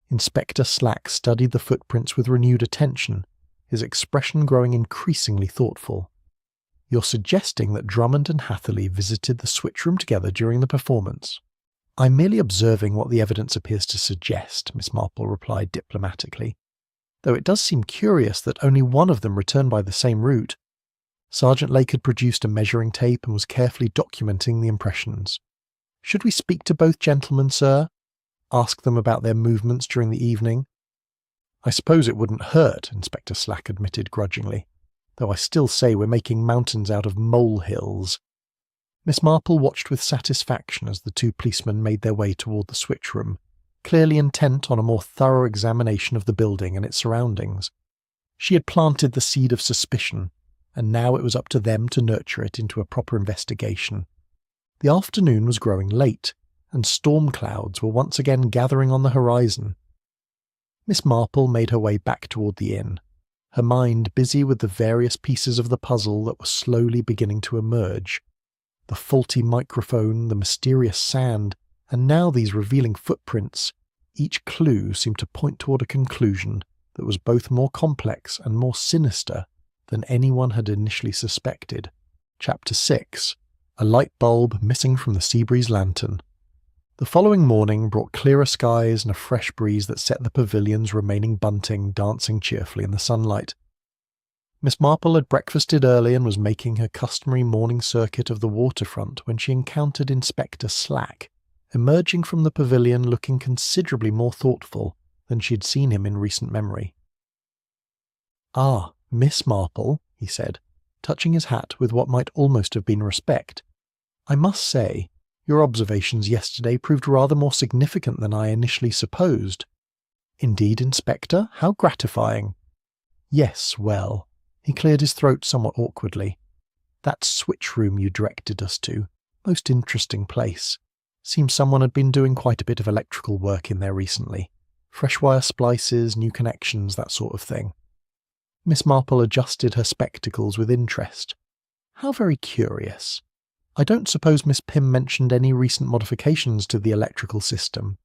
A: Inspector Slack studied the footprints with renewed attention, his expression growing increasingly thoughtful. You're suggesting that Drummond and Hatherley visited the switchroom together during the performance? I'm merely observing what the evidence appears to suggest, Miss Marple replied diplomatically, though it does seem curious that only one of them returned by the same route. Sergeant Lake had produced a measuring tape and was carefully documenting the impressions. Should we speak to both gentlemen, sir? Ask them about their movements during the evening? I suppose it wouldn't hurt, Inspector Slack admitted grudgingly, though I still say we're making mountains out of molehills. Miss Marple watched with satisfaction as the 2 policemen made their way toward the switchroom, clearly intent on a more thorough examination of the building and its surroundings. She had planted the seed of suspicion, and now it was up to them to nurture it into a proper investigation. The afternoon was growing late, and storm clouds were once again gathering on the horizon. Miss Marple made her way back toward the inn, her mind busy with the various pieces of the puzzle that were slowly beginning to emerge. The faulty microphone, the mysterious sand, and now these revealing footprints. Each clue seemed to point toward a conclusion that was both more complex and more sinister than anyone had initially suspected. Chapter 6. A light bulb missing from the Seabreeze lantern. The following morning brought clearer skies and a fresh breeze that set the pavilion's remaining bunting dancing cheerfully in the sunlight. Miss Marple had breakfasted early and was making her customary morning circuit of the waterfront when she encountered Inspector Slack, emerging from the pavilion looking considerably more thoughtful than she had seen him in recent memory. "Ah, Miss Marple," he said, touching his hat with what might almost have been respect. "I must say, your observations yesterday proved rather more significant than I initially supposed." "Indeed, Inspector? How gratifying." "Yes, well." He cleared his throat somewhat awkwardly. "That switch room you directed us to. Most interesting place. Seems someone had been doing quite a bit of electrical work in there recently. Fresh wire splices, new connections, that sort of thing." Miss Marple adjusted her spectacles with interest. "How very curious. I don't suppose Miss Pym mentioned any recent modifications to the electrical system."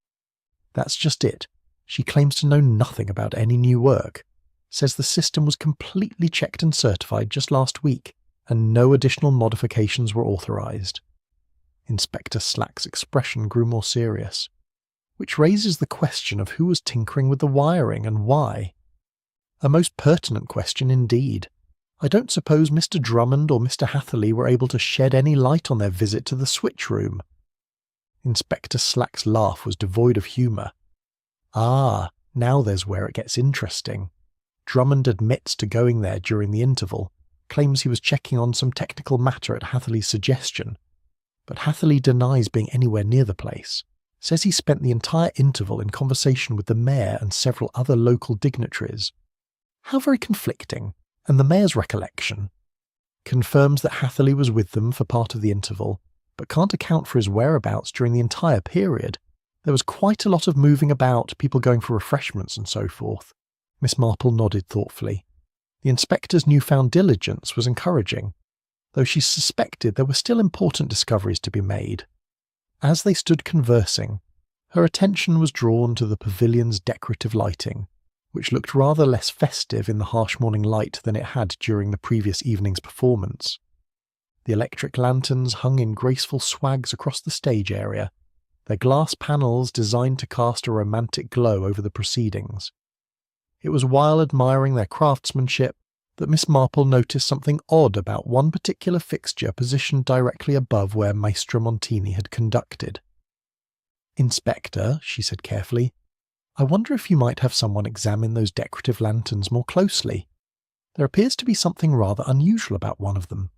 A: "That's just it. She claims to know nothing about any new work. Says the system was completely checked and certified just last week, and no additional modifications were authorized." Inspector Slack's expression grew more serious, which raises the question of who was tinkering with the wiring and why. A most pertinent question indeed. I don't suppose Mr. Drummond or Mr. Hatherley were able to shed any light on their visit to the switch room." Inspector Slack's laugh was devoid of humour. "Ah, now there's where it gets interesting. Drummond admits to going there during the interval, claims he was checking on some technical matter at Hatherley's suggestion, but Hatherley denies being anywhere near the place, says he spent the entire interval in conversation with the mayor and several other local dignitaries. How very conflicting. And the mayor's recollection confirms that Hatherley was with them for part of the interval, but can't account for his whereabouts during the entire period. There was quite a lot of moving about, people going for refreshments and so forth." Miss Marple nodded thoughtfully. The inspector's newfound diligence was encouraging, though she suspected there were still important discoveries to be made. As they stood conversing, her attention was drawn to the pavilion's decorative lighting, which looked rather less festive in the harsh morning light than it had during the previous evening's performance. The electric lanterns hung in graceful swags across the stage area, their glass panels designed to cast a romantic glow over the proceedings. It was while admiring their craftsmanship that Miss Marple noticed something odd about one particular fixture positioned directly above where Maestro Montini had conducted. "Inspector," she said carefully, "I wonder if you might have someone examine those decorative lanterns more closely. There appears to be something rather unusual about one of them."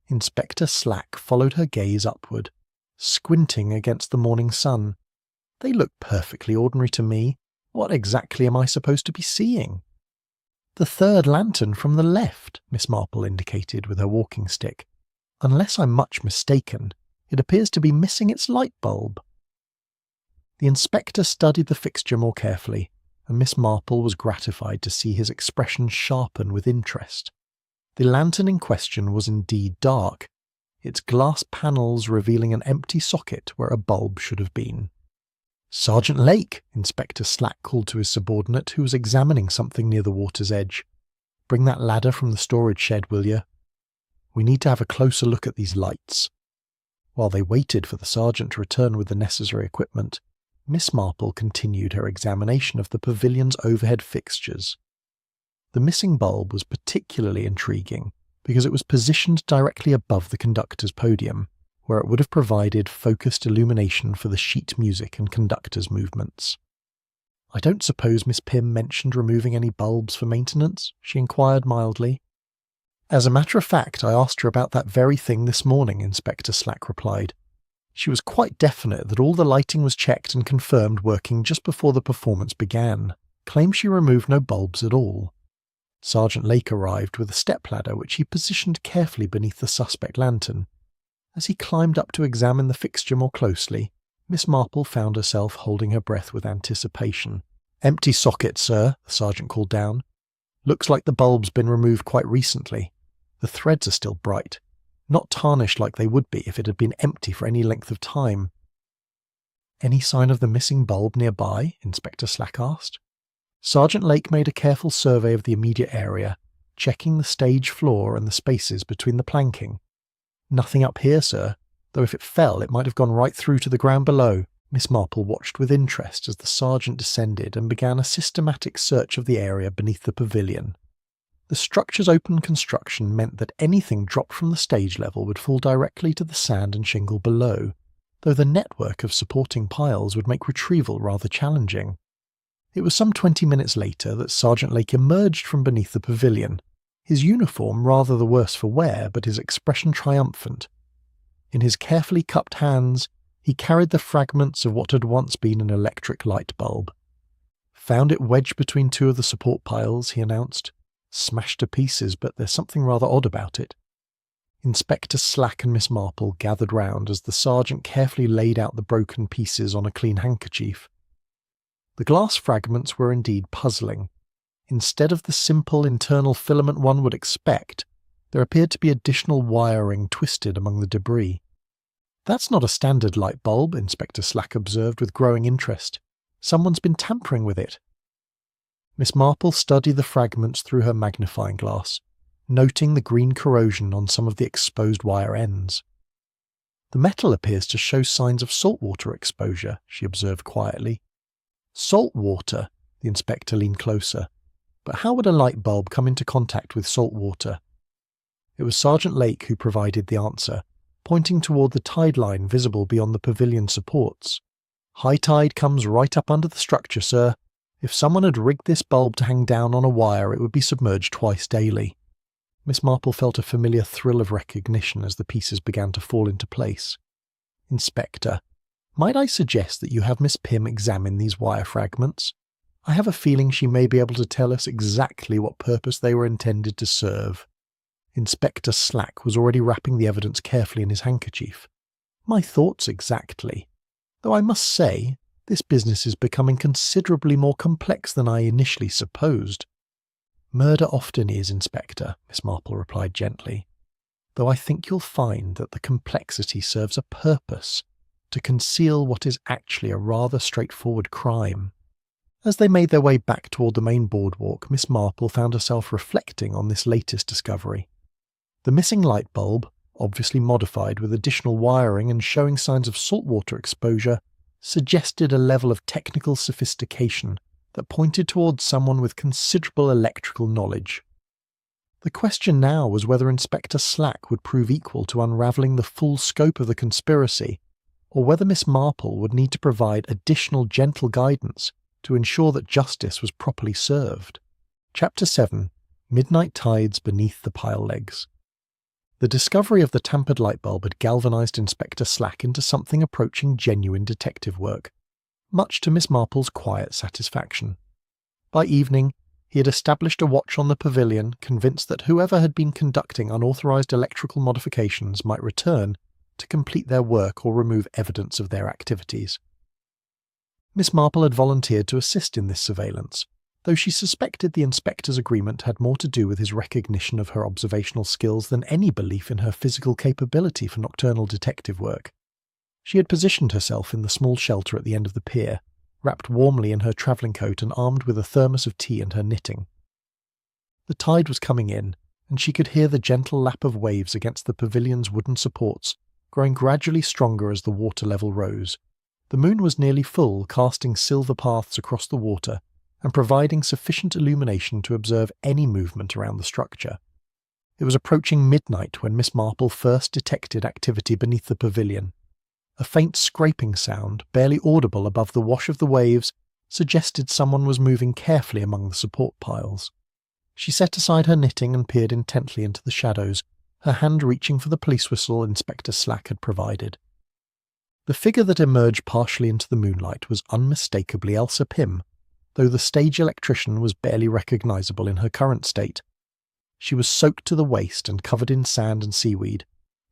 A: Inspector Slack followed her gaze upward, squinting against the morning sun. "They look perfectly ordinary to me. What exactly am I supposed to be seeing?" "The third lantern from the left," Miss Marple indicated with her walking stick. "Unless I'm much mistaken, it appears to be missing its light bulb." The inspector studied the fixture more carefully, and Miss Marple was gratified to see his expression sharpen with interest. The lantern in question was indeed dark, its glass panels revealing an empty socket where a bulb should have been. "Sergeant Lake," Inspector Slack called to his subordinate, who was examining something near the water's edge. "Bring that ladder from the storage shed, will you? We need to have a closer look at these lights." While they waited for the sergeant to return with the necessary equipment, Miss Marple continued her examination of the pavilion's overhead fixtures. The missing bulb was particularly intriguing because it was positioned directly above the conductor's podium, where it would have provided focused illumination for the sheet music and conductor's movements. "I don't suppose Miss Pym mentioned removing any bulbs for maintenance?" she inquired mildly. "As a matter of fact, I asked her about that very thing this morning," Inspector Slack replied. "She was quite definite that all the lighting was checked and confirmed working just before the performance began. Claims she removed no bulbs at all." Sergeant Lake arrived with a stepladder which he positioned carefully beneath the suspect lantern. As he climbed up to examine the fixture more closely, Miss Marple found herself holding her breath with anticipation. "Empty socket, sir," the sergeant called down. "Looks like the bulb's been removed quite recently. The threads are still bright. Not tarnished like they would be if it had been empty for any length of time." "Any sign of the missing bulb nearby?" Inspector Slack asked. Sergeant Lake made a careful survey of the immediate area, checking the stage floor and the spaces between the planking. "Nothing up here, sir, though if it fell it might have gone right through to the ground below." Miss Marple watched with interest as the sergeant descended and began a systematic search of the area beneath the pavilion. The structure's open construction meant that anything dropped from the stage level would fall directly to the sand and shingle below, though the network of supporting piles would make retrieval rather challenging. It was some 20 minutes later that Sergeant Lake emerged from beneath the pavilion, his uniform rather the worse for wear, but his expression triumphant. In his carefully cupped hands, he carried the fragments of what had once been an electric light bulb. "Found it wedged between two of the support piles," he announced. "Smashed to pieces, but there's something rather odd about it." Inspector Slack and Miss Marple gathered round as the sergeant carefully laid out the broken pieces on a clean handkerchief. The glass fragments were indeed puzzling. Instead of the simple internal filament one would expect, there appeared to be additional wiring twisted among the debris. "That's not a standard light bulb," Inspector Slack observed with growing interest. "Someone's been tampering with it." Miss Marple studied the fragments through her magnifying glass, noting the green corrosion on some of the exposed wire ends. "The metal appears to show signs of saltwater exposure," she observed quietly. "Salt water?" The inspector leaned closer. But how would a light bulb come into contact with salt water? It was Sergeant Lake who provided the answer, pointing toward the tide line visible beyond the pavilion supports. High tide comes right up under the structure, sir. If someone had rigged this bulb to hang down on a wire, it would be submerged twice daily. Miss Marple felt a familiar thrill of recognition as the pieces began to fall into place. Inspector, might I suggest that you have Miss Pym examine these wire fragments? I have a feeling she may be able to tell us exactly what purpose they were intended to serve. Inspector Slack was already wrapping the evidence carefully in his handkerchief. My thoughts exactly. Though I must say, this business is becoming considerably more complex than I initially supposed. Murder often is, Inspector, Miss Marple replied gently, though I think you'll find that the complexity serves a purpose, to conceal what is actually a rather straightforward crime. As they made their way back toward the main boardwalk, Miss Marple found herself reflecting on this latest discovery. The missing light bulb, obviously modified with additional wiring and showing signs of saltwater exposure, suggested a level of technical sophistication that pointed towards someone with considerable electrical knowledge. The question now was whether Inspector Slack would prove equal to unravelling the full scope of the conspiracy, or whether Miss Marple would need to provide additional gentle guidance to ensure that justice was properly served. Chapter 7. Midnight Tides Beneath the Pile Legs. The discovery of the tampered light bulb had galvanised Inspector Slack into something approaching genuine detective work, much to Miss Marple's quiet satisfaction. By evening, he had established a watch on the pavilion, convinced that whoever had been conducting unauthorised electrical modifications might return to complete their work or remove evidence of their activities. Miss Marple had volunteered to assist in this surveillance, though she suspected the inspector's agreement had more to do with his recognition of her observational skills than any belief in her physical capability for nocturnal detective work. She had positioned herself in the small shelter at the end of the pier, wrapped warmly in her travelling coat and armed with a thermos of tea and her knitting. The tide was coming in, and she could hear the gentle lap of waves against the pavilion's wooden supports, growing gradually stronger as the water level rose. The moon was nearly full, casting silver paths across the water and providing sufficient illumination to observe any movement around the structure. It was approaching midnight when Miss Marple first detected activity beneath the pavilion. A faint scraping sound, barely audible above the wash of the waves, suggested someone was moving carefully among the support piles. She set aside her knitting and peered intently into the shadows, her hand reaching for the police whistle Inspector Slack had provided. The figure that emerged partially into the moonlight was unmistakably Elsa Pym, though the stage electrician was barely recognisable in her current state. She was soaked to the waist and covered in sand and seaweed,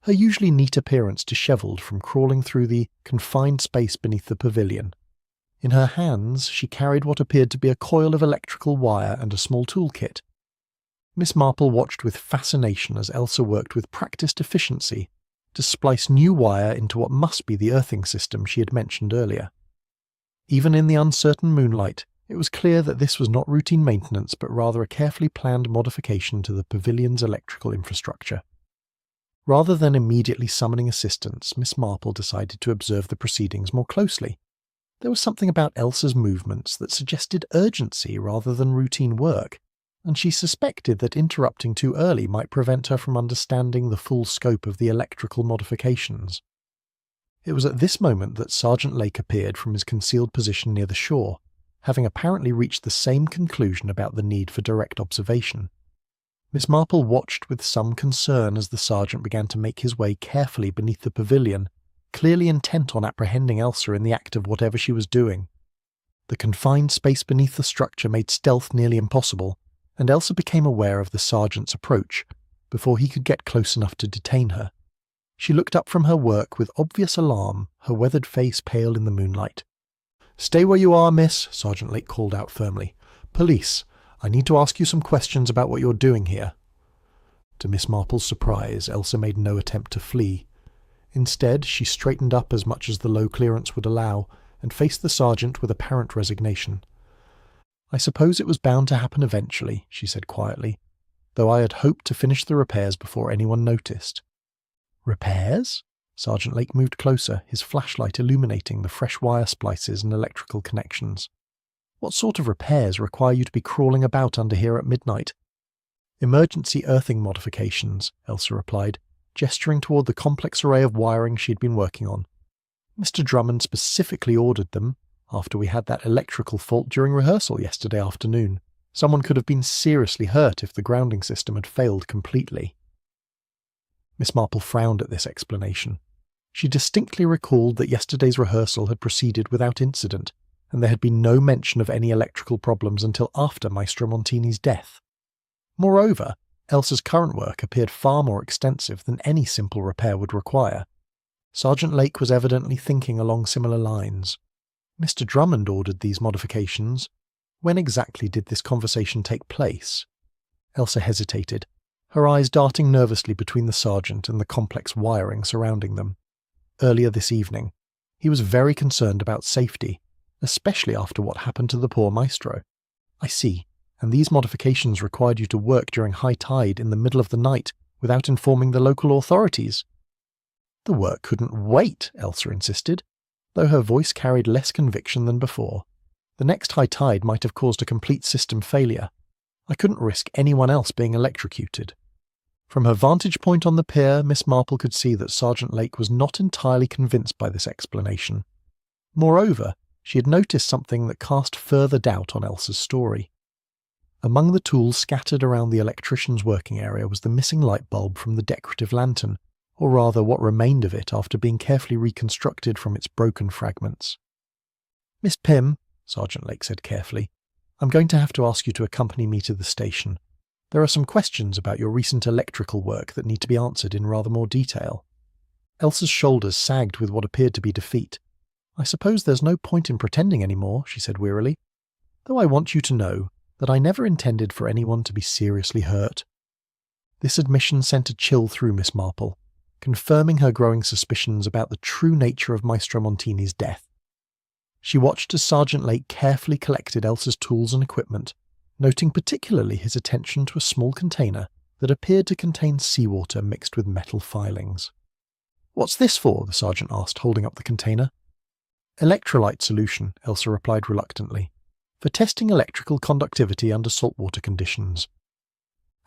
A: her usually neat appearance dishevelled from crawling through the confined space beneath the pavilion. In her hands she carried what appeared to be a coil of electrical wire and a small toolkit. Miss Marple watched with fascination as Elsa worked with practised efficiency to splice new wire into what must be the earthing system she had mentioned earlier. Even in the uncertain moonlight, it was clear that this was not routine maintenance but rather a carefully planned modification to the pavilion's electrical infrastructure. Rather than immediately summoning assistance, Miss Marple decided to observe the proceedings more closely. There was something about Elsa's movements that suggested urgency rather than routine work, and she suspected that interrupting too early might prevent her from understanding the full scope of the electrical modifications. It was at this moment that Sergeant Lake appeared from his concealed position near the shore, having apparently reached the same conclusion about the need for direct observation. Miss Marple watched with some concern as the sergeant began to make his way carefully beneath the pavilion, clearly intent on apprehending Elsa in the act of whatever she was doing. The confined space beneath the structure made stealth nearly impossible, and Elsa became aware of the sergeant's approach before he could get close enough to detain her. She looked up from her work with obvious alarm, her weathered face pale in the moonlight. "Stay where you are, miss," Sergeant Lake called out firmly. "Police, I need to ask you some questions about what you're doing here." To Miss Marple's surprise, Elsa made no attempt to flee. Instead, she straightened up as much as the low clearance would allow and faced the sergeant with apparent resignation. "I suppose it was bound to happen eventually," she said quietly, "though I had hoped to finish the repairs before anyone noticed." "Repairs?" Sergeant Lake moved closer, his flashlight illuminating the fresh wire splices and electrical connections. What sort of repairs require you to be crawling about under here at midnight? Emergency earthing modifications, Elsa replied, gesturing toward the complex array of wiring she'd been working on. Mr. Drummond specifically ordered them after we had that electrical fault during rehearsal yesterday afternoon. Someone could have been seriously hurt if the grounding system had failed completely. Miss Marple frowned at this explanation. She distinctly recalled that yesterday's rehearsal had proceeded without incident, and there had been no mention of any electrical problems until after Maestro Montini's death. Moreover, Elsa's current work appeared far more extensive than any simple repair would require. Sergeant Lake was evidently thinking along similar lines. Mr. Drummond ordered these modifications. When exactly did this conversation take place? Elsa hesitated, her eyes darting nervously between the sergeant and the complex wiring surrounding them. Earlier this evening, he was very concerned about safety, especially after what happened to the poor maestro. I see, and these modifications required you to work during high tide in the middle of the night without informing the local authorities. The work couldn't wait, Elsa insisted, though her voice carried less conviction than before. The next high tide might have caused a complete system failure. I couldn't risk anyone else being electrocuted. From her vantage point on the pier, Miss Marple could see that Sergeant Lake was not entirely convinced by this explanation. Moreover, she had noticed something that cast further doubt on Elsa's story. Among the tools scattered around the electrician's working area was the missing light bulb from the decorative lantern, or rather what remained of it after being carefully reconstructed from its broken fragments. "Miss Pym," Sergeant Lake said carefully, "I'm going to have to ask you to accompany me to the station. There are some questions about your recent electrical work that need to be answered in rather more detail." Elsa's shoulders sagged with what appeared to be defeat. "I suppose there's no point in pretending any more," she said wearily, "though I want you to know that I never intended for anyone to be seriously hurt." This admission sent a chill through Miss Marple, confirming her growing suspicions about the true nature of Maestro Montini's death. She watched as Sergeant Lake carefully collected Elsa's tools and equipment, noting particularly his attention to a small container that appeared to contain seawater mixed with metal filings. "What's this for?" the sergeant asked, holding up the container. "Electrolyte solution," Elsa replied reluctantly, "for testing electrical conductivity under saltwater conditions."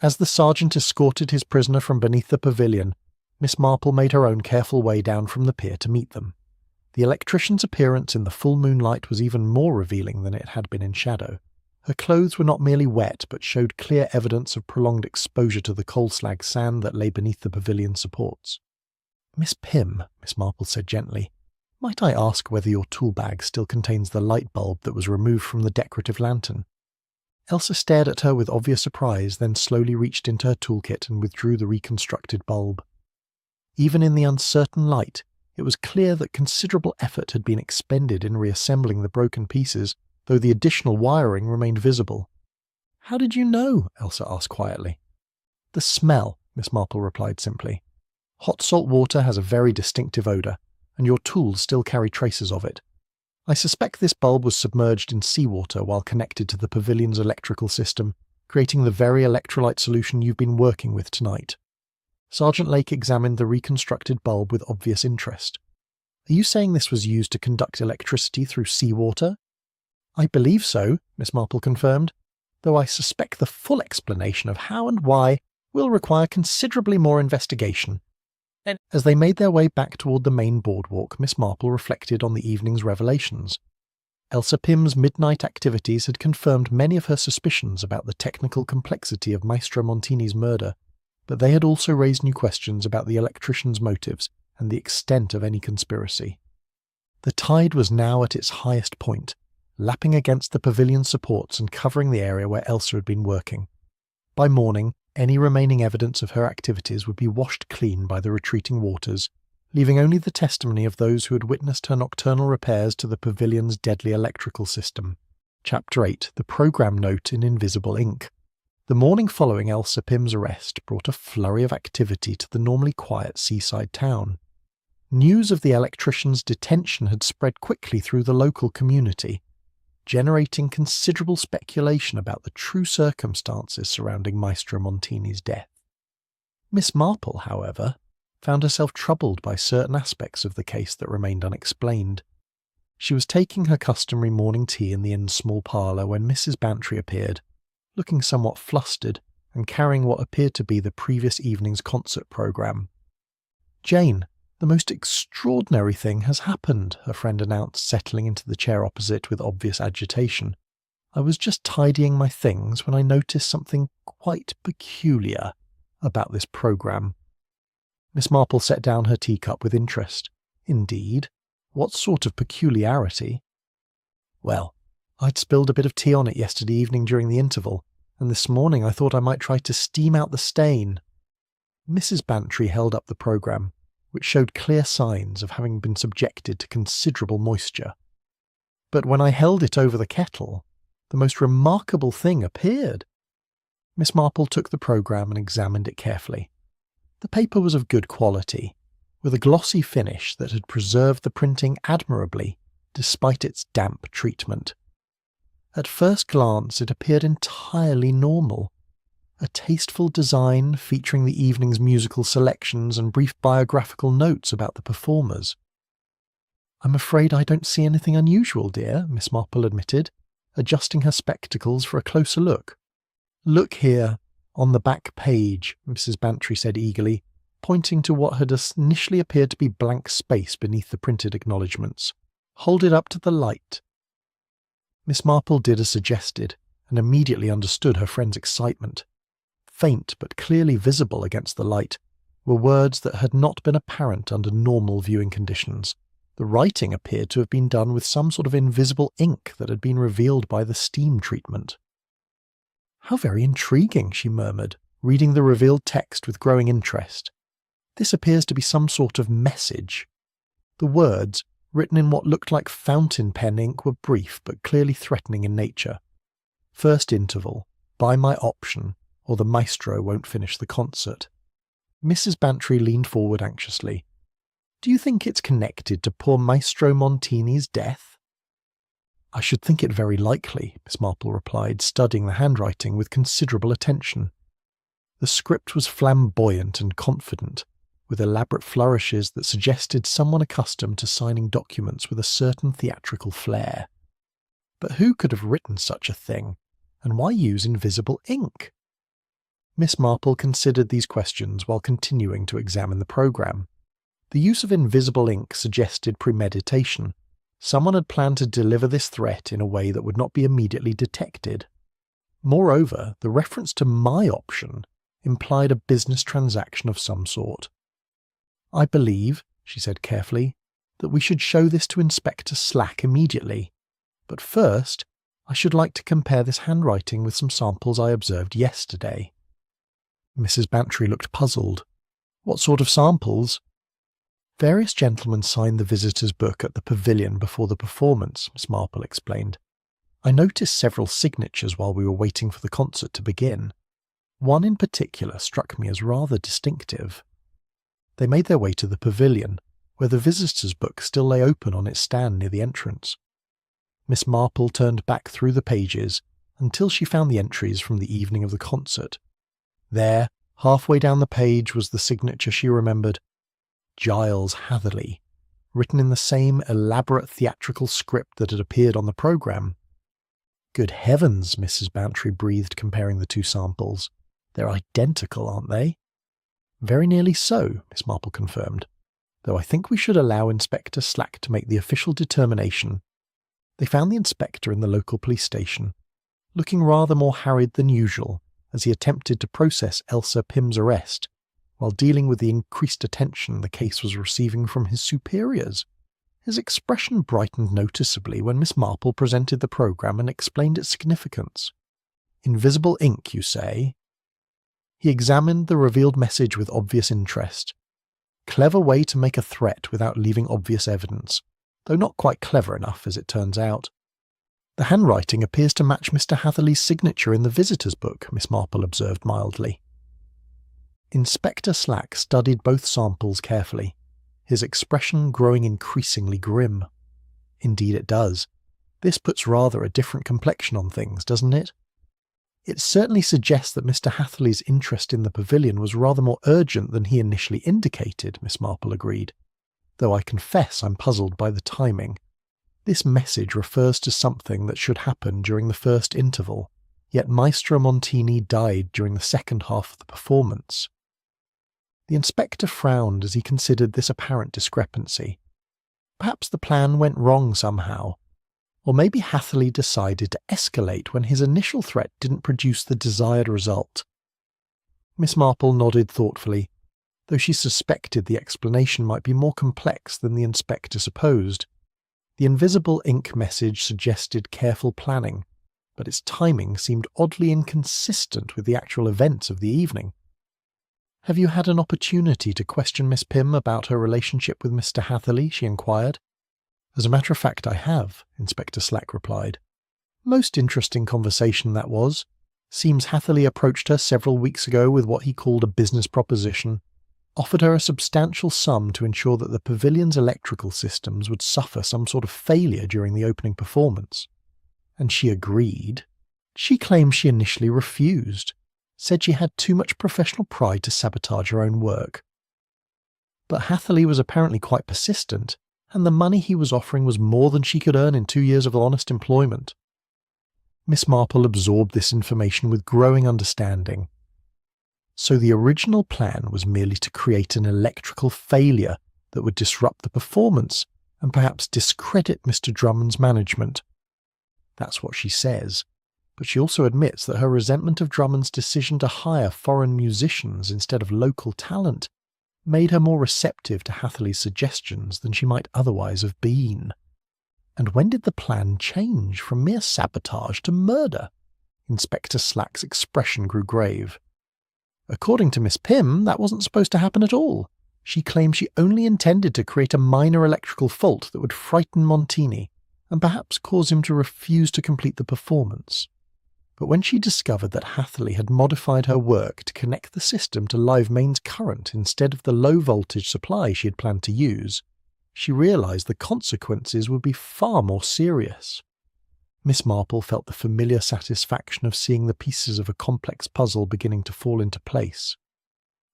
A: As the sergeant escorted his prisoner from beneath the pavilion, Miss Marple made her own careful way down from the pier to meet them. The electrician's appearance in the full moonlight was even more revealing than it had been in shadow. Her clothes were not merely wet, but showed clear evidence of prolonged exposure to the coal slag sand that lay beneath the pavilion supports. "Miss Pym," Miss Marple said gently, "might I ask whether your tool bag still contains the light bulb that was removed from the decorative lantern?" Elsa stared at her with obvious surprise, then slowly reached into her toolkit and withdrew the reconstructed bulb. Even in the uncertain light, it was clear that considerable effort had been expended in reassembling the broken pieces, though the additional wiring remained visible. "How did you know?" Elsa asked quietly. "The smell," Miss Marple replied simply. "Hot salt water has a very distinctive odour, and your tools still carry traces of it. I suspect this bulb was submerged in seawater while connected to the pavilion's electrical system, creating the very electrolyte solution you've been working with tonight." Sergeant Lake examined the reconstructed bulb with obvious interest. "Are you saying this was used to conduct electricity through seawater?" "I believe so," Miss Marple confirmed, "though I suspect the full explanation of how and why will require considerably more investigation." As they made their way back toward the main boardwalk, Miss Marple reflected on the evening's revelations. Elsa Pym's midnight activities had confirmed many of her suspicions about the technical complexity of Maestro Montini's murder, but they had also raised new questions about the electrician's motives and the extent of any conspiracy. The tide was now at its highest point, lapping against the pavilion's supports and covering the area where Elsa had been working. By morning, any remaining evidence of her activities would be washed clean by the retreating waters, leaving only the testimony of those who had witnessed her nocturnal repairs to the pavilion's deadly electrical system. Chapter 8: The Program Note in Invisible Ink. The morning following Elsa Pym's arrest brought a flurry of activity to the normally quiet seaside town. News of the electrician's detention had spread quickly through the local community, generating considerable speculation about the true circumstances surrounding Maestro Montini's death. Miss Marple, however, found herself troubled by certain aspects of the case that remained unexplained. She was taking her customary morning tea in the inn's small parlour when Mrs. Bantry appeared, looking somewhat flustered and carrying what appeared to be the previous evening's concert programme. "Jane, the most extraordinary thing has happened," her friend announced, settling into the chair opposite with obvious agitation. "I was just tidying my things when I noticed something quite peculiar about this programme." Miss Marple set down her teacup with interest. "Indeed? What sort of peculiarity?" "Well, I'd spilled a bit of tea on it yesterday evening during the interval, and this morning I thought I might try to steam out the stain." Mrs. Bantry held up the programme, which showed clear signs of having been subjected to considerable moisture. "But when I held it over the kettle, the most remarkable thing appeared." Miss Marple took the programme and examined it carefully. The paper was of good quality, with a glossy finish that had preserved the printing admirably despite its damp treatment. At first glance it appeared entirely normal, a tasteful design featuring the evening's musical selections and brief biographical notes about the performers. "I'm afraid I don't see anything unusual, dear," Miss Marple admitted, adjusting her spectacles for a closer look. "Look here, on the back page," Mrs. Bantry said eagerly, pointing to what had initially appeared to be blank space beneath the printed acknowledgements. "Hold it up to the light." Miss Marple did as suggested, and immediately understood her friend's excitement. Faint but clearly visible against the light were words that had not been apparent under normal viewing conditions. The writing appeared to have been done with some sort of invisible ink that had been revealed by the steam treatment. "How very intriguing," she murmured, reading the revealed text with growing interest. "This appears to be some sort of message." The words, written in what looked like fountain pen ink, were brief but clearly threatening in nature. "First interval, by my option, or the maestro won't finish the concert." Mrs. Bantry leaned forward anxiously. "Do you think it's connected to poor Maestro Montini's death?" "I should think it very likely," Miss Marple replied, studying the handwriting with considerable attention. The script was flamboyant and confident, with elaborate flourishes that suggested someone accustomed to signing documents with a certain theatrical flair. But who could have written such a thing, and why use invisible ink? Miss Marple considered these questions while continuing to examine the programme. The use of invisible ink suggested premeditation. Someone had planned to deliver this threat in a way that would not be immediately detected. Moreover, the reference to my option implied a business transaction of some sort. "I believe," she said carefully, "that we should show this to Inspector Slack immediately. But first, I should like to compare this handwriting with some samples I observed yesterday." Mrs. Bantry looked puzzled. "What sort of samples?" "Various gentlemen signed the visitors' book at the Pavilion before the performance," Miss Marple explained. "I noticed several signatures while we were waiting for the concert to begin. One in particular struck me as rather distinctive." They made their way to the Pavilion, where the visitors' book still lay open on its stand near the entrance. Miss Marple turned back through the pages until she found the entries from the evening of the concert. There, halfway down the page, was the signature she remembered: Giles Hatherley, written in the same elaborate theatrical script that had appeared on the programme. "Good heavens," Mrs. Bantry breathed, comparing the two samples. "They're identical, aren't they?" "Very nearly so," Miss Marple confirmed, "though I think we should allow Inspector Slack to make the official determination." They found the inspector in the local police station, looking rather more harried than usual as he attempted to process Elsa Pym's arrest, while dealing with the increased attention the case was receiving from his superiors. His expression brightened noticeably when Miss Marple presented the programme and explained its significance. "Invisible ink, you say?" He examined the revealed message with obvious interest. Clever way to make a threat without leaving obvious evidence, though not quite clever enough, as it turns out. "The handwriting appears to match Mr. Hatherley's signature in the visitors' book," Miss Marple observed mildly. Inspector Slack studied both samples carefully, his expression growing increasingly grim. "Indeed it does. This puts rather a different complexion on things, doesn't it?" "It certainly suggests that Mr. Hatherley's interest in the Pavilion was rather more urgent than he initially indicated," Miss Marple agreed, "though I confess I'm puzzled by the timing. This message refers to something that should happen during the first interval, yet Maestro Montini died during the second half of the performance. The inspector frowned as he considered this apparent discrepancy. Perhaps the plan went wrong somehow, or maybe Hatherley decided to escalate when his initial threat didn't produce the desired result. Miss Marple nodded thoughtfully, though she suspected the explanation might be more complex than the inspector supposed. The invisible ink message suggested careful planning, but its timing seemed oddly inconsistent with the actual events of the evening. "Have you had an opportunity to question Miss Pym about her relationship with Mr. Hatherley?" she inquired. "As a matter of fact, I have," Inspector Slack replied. "Most interesting conversation that was. Seems Hatherley approached her several weeks ago with what he called a business proposition, offered her a substantial sum to ensure that the pavilion's electrical systems would suffer some sort of failure during the opening performance. And she agreed. She claims she initially refused, said she had too much professional pride to sabotage her own work. But Hatherley was apparently quite persistent, and the money he was offering was more than she could earn in 2 years of honest employment." Miss Marple absorbed this information with growing understanding. So the original plan was merely to create an electrical failure that would disrupt the performance and perhaps discredit Mr. Drummond's management. That's what she says, but she also admits that her resentment of Drummond's decision to hire foreign musicians instead of local talent made her more receptive to Hatherley's suggestions than she might otherwise have been. And when did the plan change from mere sabotage to murder? Inspector Slack's expression grew grave. "According to Miss Pym, that wasn't supposed to happen at all. She claimed she only intended to create a minor electrical fault that would frighten Montini, and perhaps cause him to refuse to complete the performance. But when she discovered that Hatherley had modified her work to connect the system to live mains current instead of the low-voltage supply she had planned to use, she realised the consequences would be far more serious." Miss Marple felt the familiar satisfaction of seeing the pieces of a complex puzzle beginning to fall into place.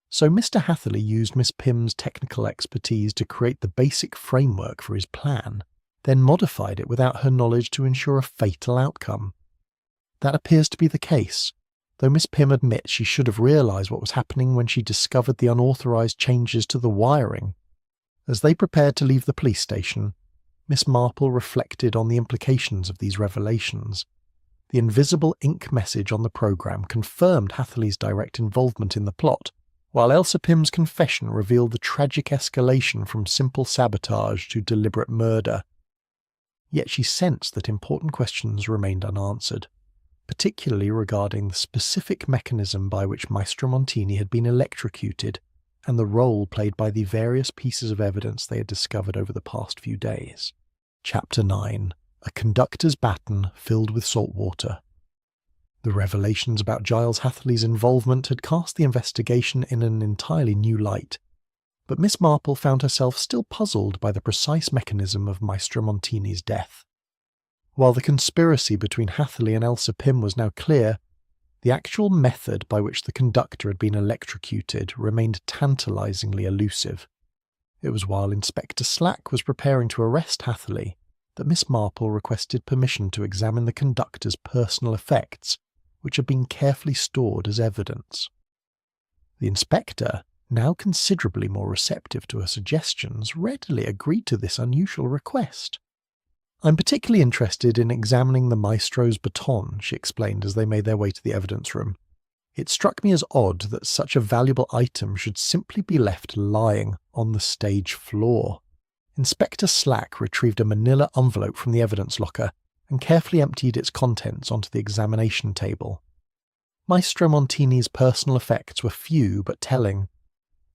A: So Mr. Hatherley used Miss Pym's technical expertise to create the basic framework for his plan, then modified it without her knowledge to ensure a fatal outcome. That appears to be the case, though Miss Pym admits she should have realised what was happening when she discovered the unauthorised changes to the wiring. As they prepared to leave the police station, Miss Marple reflected on the implications of these revelations. The invisible ink message on the programme confirmed Hatherley's direct involvement in the plot, while Elsa Pym's confession revealed the tragic escalation from simple sabotage to deliberate murder. Yet she sensed that important questions remained unanswered, particularly regarding the specific mechanism by which Maestro Montini had been electrocuted and the role played by the various pieces of evidence they had discovered over the past few days. Chapter 9. A conductor's baton filled with salt water. The revelations about Giles Hatherley's involvement had cast the investigation in an entirely new light, but Miss Marple found herself still puzzled by the precise mechanism of Maestro Montini's death. While the conspiracy between Hatherley and Elsa Pym was now clear, the actual method by which the conductor had been electrocuted remained tantalisingly elusive. It was while Inspector Slack was preparing to arrest Hatherley that Miss Marple requested permission to examine the conductor's personal effects, which had been carefully stored as evidence. The inspector, now considerably more receptive to her suggestions, readily agreed to this unusual request. "I'm particularly interested in examining the maestro's baton," she explained as they made their way to the evidence room. "It struck me as odd that such a valuable item should simply be left lying on the stage floor." Inspector Slack retrieved a manila envelope from the evidence locker and carefully emptied its contents onto the examination table. Maestro Montini's personal effects were few but telling.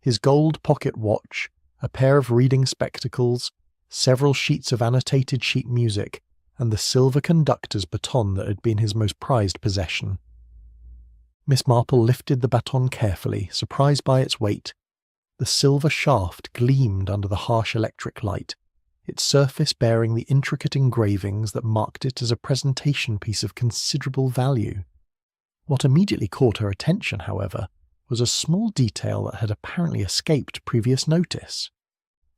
A: His gold pocket watch, a pair of reading spectacles, several sheets of annotated sheet music, and the silver conductor's baton that had been his most prized possession. Miss Marple lifted the baton carefully, surprised by its weight. The silver shaft gleamed under the harsh electric light, its surface bearing the intricate engravings that marked it as a presentation piece of considerable value. What immediately caught her attention, however, was a small detail that had apparently escaped previous notice.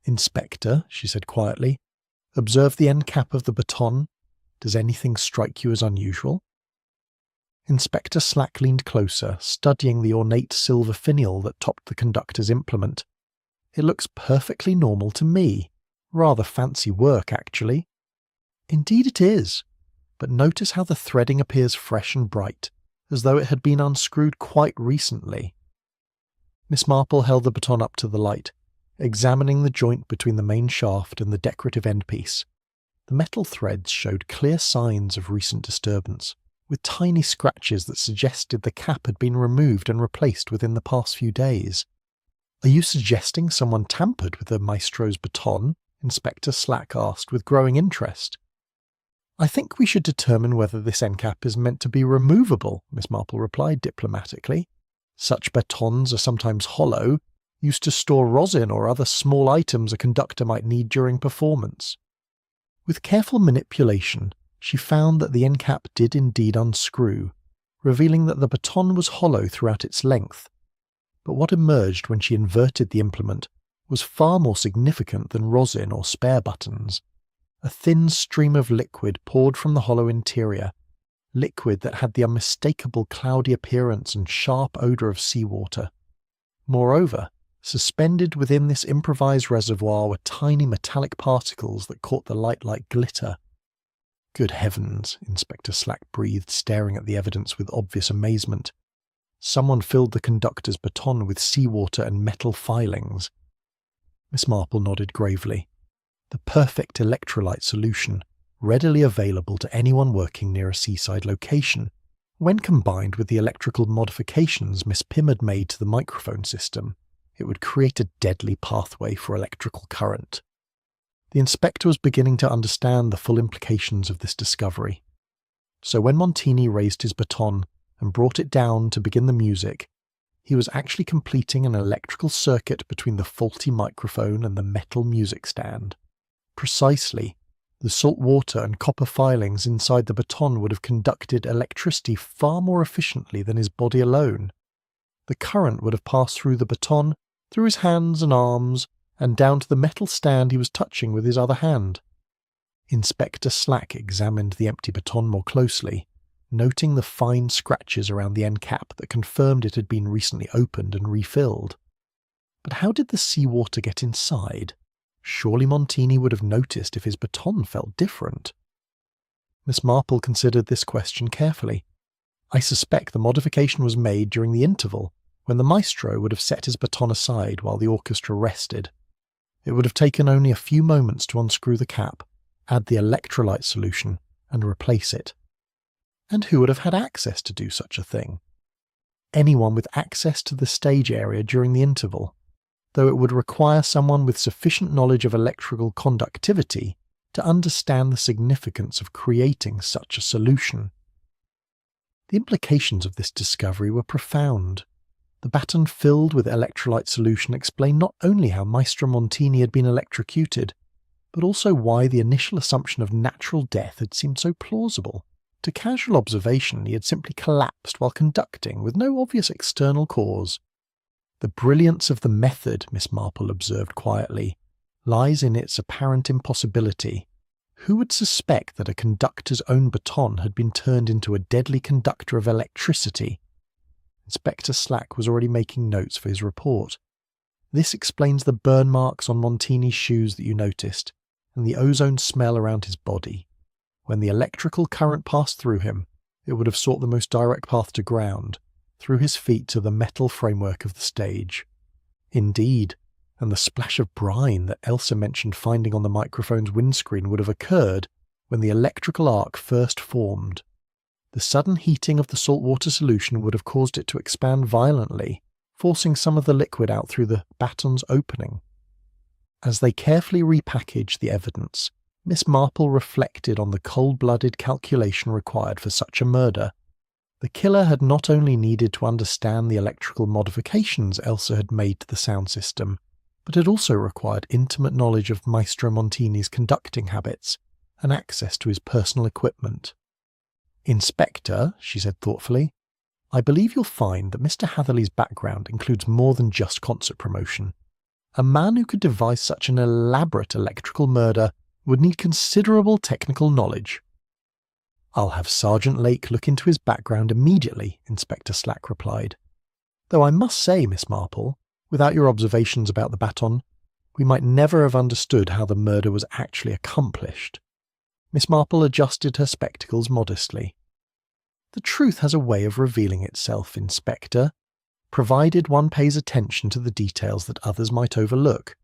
A: "Inspector," she said quietly, Observe the end cap of the baton. Does anything strike you as unusual? Inspector Slack leaned closer, studying the ornate silver finial that topped the conductor's implement. It looks perfectly normal to me. Rather fancy work, actually. Indeed it is, but notice how the threading appears fresh and bright, as though it had been unscrewed quite recently. Miss Marple held the baton up to the light, examining the joint between the main shaft and the decorative endpiece. The metal threads showed clear signs of recent disturbance, with tiny scratches that suggested the cap had been removed and replaced within the past few days. Are you suggesting someone tampered with the maestro's baton? Inspector Slack asked with growing interest. I think we should determine whether this end cap is meant to be removable, Miss Marple replied diplomatically. Such batons are sometimes hollow, used to store rosin or other small items a conductor might need during performance. With careful manipulation, she found that the end cap did indeed unscrew, revealing that the baton was hollow throughout its length. But what emerged when she inverted the implement was far more significant than rosin or spare buttons. A thin stream of liquid poured from the hollow interior, liquid that had the unmistakable cloudy appearance and sharp odour of seawater. Moreover, suspended within this improvised reservoir were tiny metallic particles that caught the light like glitter. Good heavens, Inspector Slack breathed, staring at the evidence with obvious amazement. Someone filled the conductor's baton with seawater and metal filings. Miss Marple nodded gravely. The perfect electrolyte solution, readily available to anyone working near a seaside location. When combined with the electrical modifications Miss Pym had made to the microphone system, it would create a deadly pathway for electrical current. The inspector was beginning to understand the full implications of this discovery. So when Montini raised his baton and brought it down to begin the music, he was actually completing an electrical circuit between the faulty microphone and the metal music stand. Precisely, the salt water and copper filings inside the baton would have conducted electricity far more efficiently than his body alone. The current would have passed through the baton, through his hands and arms, and down to the metal stand he was touching with his other hand. Inspector Slack examined the empty baton more closely, noting the fine scratches around the end cap that confirmed it had been recently opened and refilled. But how did the seawater get inside? Surely Montini would have noticed if his baton felt different. Miss Marple considered this question carefully. I suspect the modification was made during the interval, when the maestro would have set his baton aside while the orchestra rested. It would have taken only a few moments to unscrew the cap, add the electrolyte solution, and replace it. And who would have had access to do such a thing? Anyone with access to the stage area during the interval, though it would require someone with sufficient knowledge of electrical conductivity to understand the significance of creating such a solution. The implications of this discovery were profound. The baton filled with electrolyte solution explained not only how Maestro Montini had been electrocuted, but also why the initial assumption of natural death had seemed so plausible. To casual observation, he had simply collapsed while conducting with no obvious external cause. The brilliance of the method, Miss Marple observed quietly, lies in its apparent impossibility. Who would suspect that a conductor's own baton had been turned into a deadly conductor of electricity? Inspector Slack was already making notes for his report. This explains the burn marks on Montini's shoes that you noticed, and the ozone smell around his body. When the electrical current passed through him, it would have sought the most direct path to ground, through his feet to the metal framework of the stage. Indeed, and the splash of brine that Elsa mentioned finding on the microphone's windscreen would have occurred when the electrical arc first formed. The sudden heating of the saltwater solution would have caused it to expand violently, forcing some of the liquid out through the baton's opening. As they carefully repackaged the evidence, Miss Marple reflected on the cold-blooded calculation required for such a murder. The killer had not only needed to understand the electrical modifications Elsa had made to the sound system, but had also required intimate knowledge of Maestro Montini's conducting habits and access to his personal equipment. "Inspector," she said thoughtfully, "I believe you'll find that Mr. Hatherley's background includes more than just concert promotion. A man who could devise such an elaborate electrical murder would need considerable technical knowledge. "I'll have Sergeant Lake look into his background immediately," Inspector Slack replied. "Though I must say, Miss Marple, without your observations about the baton, we might never have understood how the murder was actually accomplished." Miss Marple adjusted her spectacles modestly. "The truth has a way of revealing itself, Inspector, provided one pays attention to the details that others might overlook.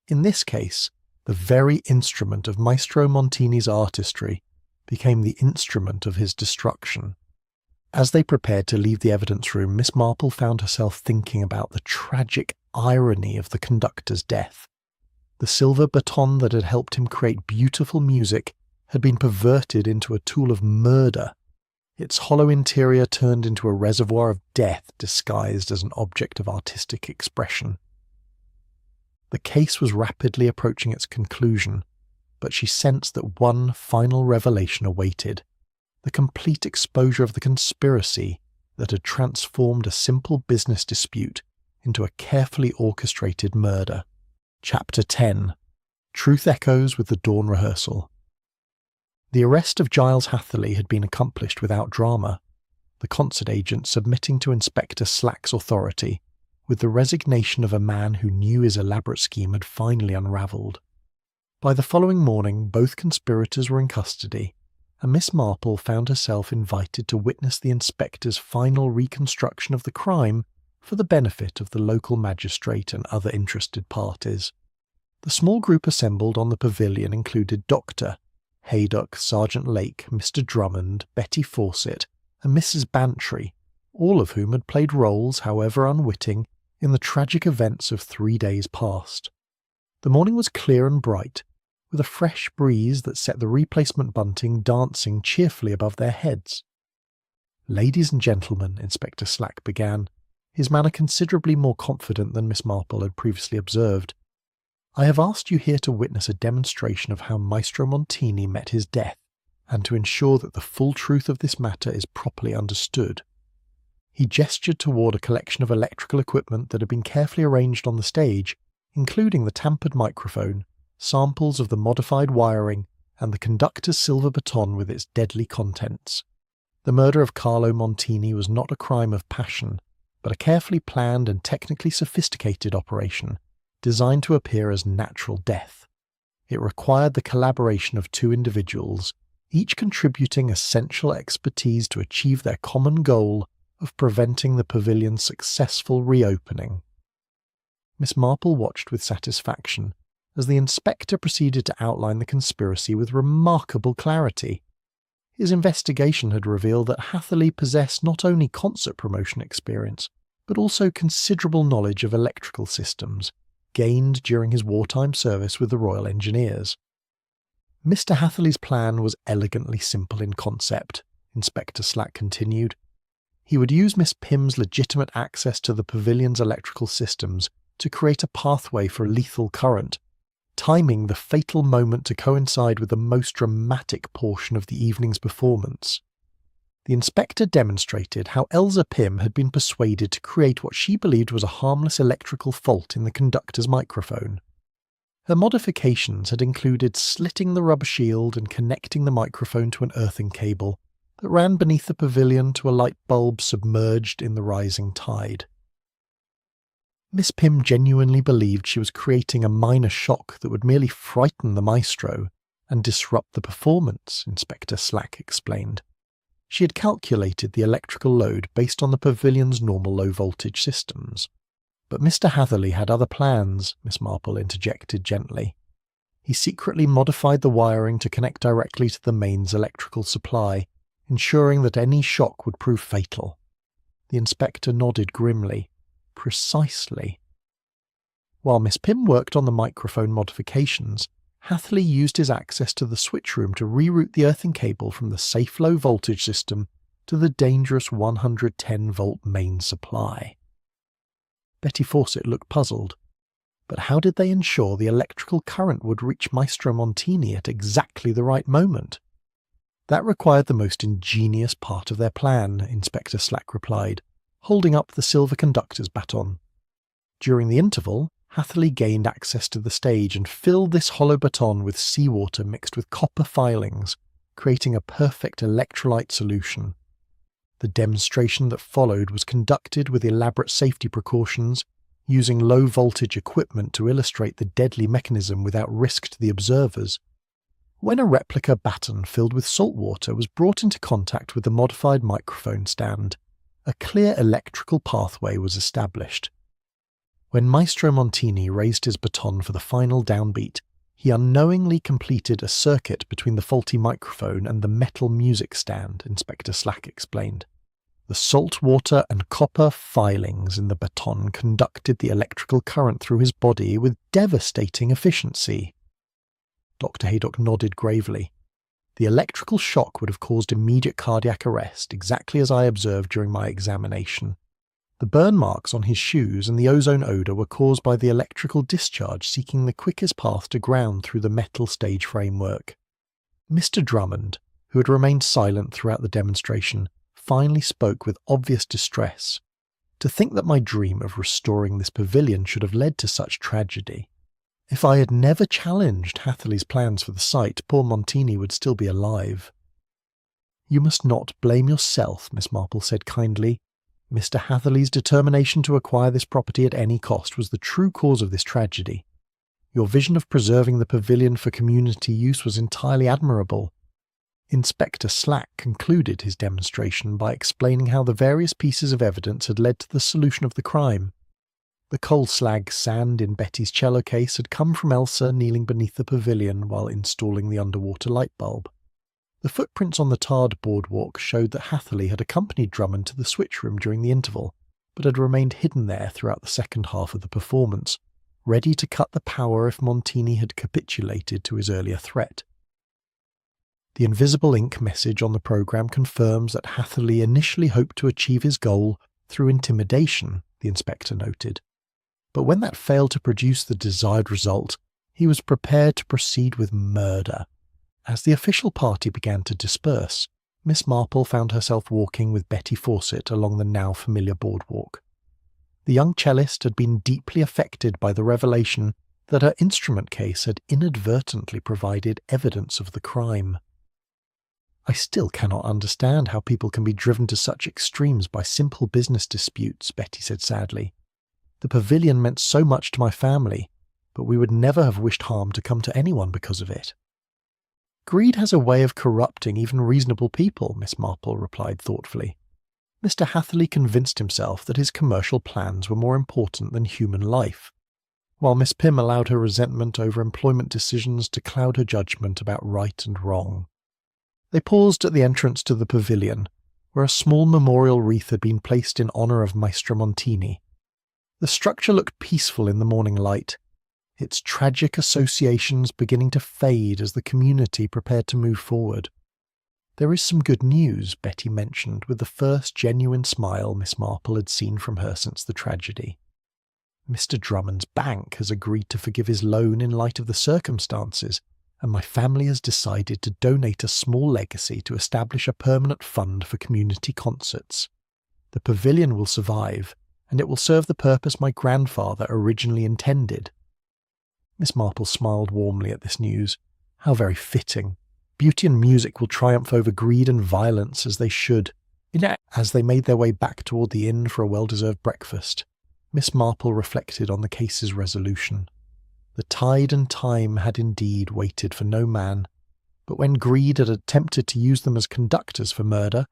A: In this case, the very instrument of Maestro Montini's artistry became the instrument of his destruction." As they prepared to leave the evidence room, Miss Marple found herself thinking about the tragic irony of the conductor's death. The silver baton that had helped him create beautiful music had been perverted into a tool of murder, its hollow interior turned into a reservoir of death disguised as an object of artistic expression. The case was rapidly approaching its conclusion, but she sensed that one final revelation awaited: the complete exposure of the conspiracy that had transformed a simple business dispute into a carefully orchestrated murder. Chapter 10. Truth Echoes with the Dawn Rehearsal. The arrest of Giles Hatherley had been accomplished without drama, the concert agent submitting to Inspector Slack's authority with the resignation of a man who knew his elaborate scheme had finally unravelled. By the following morning, both conspirators were in custody, and Miss Marple found herself invited to witness the inspector's final reconstruction of the crime for the benefit of the local magistrate and other interested parties. The small group assembled on the pavilion included Dr. Haydock, Sergeant Lake, Mr. Drummond, Betty Fawcett, and Mrs. Bantry, all of whom had played roles, however unwitting, in the tragic events of 3 days past. The morning was clear and bright, with a fresh breeze that set the replacement bunting dancing cheerfully above their heads. "Ladies and gentlemen," Inspector Slack began, his manner considerably more confident than Miss Marple had previously observed, "I have asked you here to witness a demonstration of how Maestro Montini met his death, and to ensure that the full truth of this matter is properly understood." He gestured toward a collection of electrical equipment that had been carefully arranged on the stage, including the tampered microphone, samples of the modified wiring, and the conductor's silver baton with its deadly contents. The murder of Carlo Montini was not a crime of passion, but a carefully planned and technically sophisticated operation, designed to appear as natural death. It required the collaboration of two individuals, each contributing essential expertise to achieve their common goal of preventing the pavilion's successful reopening. Miss Marple watched with satisfaction as the inspector proceeded to outline the conspiracy with remarkable clarity. His investigation had revealed that Hatherley possessed not only concert promotion experience, but also considerable knowledge of electrical systems, gained during his wartime service with the Royal Engineers. Mr. Hatherley's plan was elegantly simple in concept, Inspector Slack continued. He would use Miss Pym's legitimate access to the pavilion's electrical systems to create a pathway for a lethal current, timing the fatal moment to coincide with the most dramatic portion of the evening's performance. The inspector demonstrated how Elsa Pym had been persuaded to create what she believed was a harmless electrical fault in the conductor's microphone. Her modifications had included slitting the rubber shield and connecting the microphone to an earthing cable that ran beneath the pavilion to a light bulb submerged in the rising tide. Miss Pym genuinely believed she was creating a minor shock that would merely frighten the maestro and disrupt the performance, Inspector Slack explained. She had calculated the electrical load based on the pavilion's normal low-voltage systems. But Mr. Hatherley had other plans, Miss Marple interjected gently. He secretly modified the wiring to connect directly to the mains electrical supply, ensuring that any shock would prove fatal. The inspector nodded grimly. Precisely. While Miss Pym worked on the microphone modifications, Hatherley used his access to the switch room to reroute the earthing cable from the safe low-voltage system to the dangerous 110-volt main supply. Betty Fawcett looked puzzled. But how did they ensure the electrical current would reach Maestro Montini at exactly the right moment? That required the most ingenious part of their plan, Inspector Slack replied, holding up the silver conductor's baton. During the interval, Hatherley gained access to the stage and filled this hollow baton with seawater mixed with copper filings, creating a perfect electrolyte solution. The demonstration that followed was conducted with elaborate safety precautions, using low-voltage equipment to illustrate the deadly mechanism without risk to the observers. When a replica baton filled with salt water was brought into contact with the modified microphone stand, a clear electrical pathway was established. When Maestro Montini raised his baton for the final downbeat, he unknowingly completed a circuit between the faulty microphone and the metal music stand, Inspector Slack explained. The salt water and copper filings in the baton conducted the electrical current through his body with devastating efficiency. Dr. Haydock nodded gravely. The electrical shock would have caused immediate cardiac arrest, exactly as I observed during my examination. The burn marks on his shoes and the ozone odour were caused by the electrical discharge seeking the quickest path to ground through the metal stage framework. Mr. Drummond, who had remained silent throughout the demonstration, finally spoke with obvious distress. To think that my dream of restoring this pavilion should have led to such tragedy. If I had never challenged Hatherley's plans for the site, poor Montini would still be alive. You must not blame yourself, Miss Marple said kindly. Mr. Hatherley's determination to acquire this property at any cost was the true cause of this tragedy. Your vision of preserving the pavilion for community use was entirely admirable. Inspector Slack concluded his demonstration by explaining how the various pieces of evidence had led to the solution of the crime. The coal slag sand in Betty's cello case had come from Elsa kneeling beneath the pavilion while installing the underwater light bulb. The footprints on the tarred boardwalk showed that Hatherley had accompanied Drummond to the switch room during the interval, but had remained hidden there throughout the second half of the performance, ready to cut the power if Montini had capitulated to his earlier threat. The invisible ink message on the programme confirms that Hatherley initially hoped to achieve his goal through intimidation, the inspector noted. But when that failed to produce the desired result, he was prepared to proceed with murder. As the official party began to disperse, Miss Marple found herself walking with Betty Fawcett along the now familiar boardwalk. The young cellist had been deeply affected by the revelation that her instrument case had inadvertently provided evidence of the crime. I still cannot understand how people can be driven to such extremes by simple business disputes, Betty said sadly. The pavilion meant so much to my family, but we would never have wished harm to come to anyone because of it. Greed has a way of corrupting even reasonable people, Miss Marple replied thoughtfully. Mr. Hatherley convinced himself that his commercial plans were more important than human life, while Miss Pym allowed her resentment over employment decisions to cloud her judgment about right and wrong. They paused at the entrance to the pavilion, where a small memorial wreath had been placed in honour of Maestro Montini. The structure looked peaceful in the morning light, its tragic associations beginning to fade as the community prepared to move forward. There is some good news, Betty mentioned with the first genuine smile Miss Marple had seen from her since the tragedy. Mr. Drummond's bank has agreed to forgive his loan in light of the circumstances, and my family has decided to donate a small legacy to establish a permanent fund for community concerts. The pavilion will survive, and it will serve the purpose my grandfather originally intended. Miss Marple smiled warmly at this news. How very fitting. Beauty and music will triumph over greed and violence as they should. As they made their way back toward the inn for a well-deserved breakfast, Miss Marple reflected on the case's resolution. The tide and time had indeed waited for no man, but when greed had attempted to use them as conductors for murder,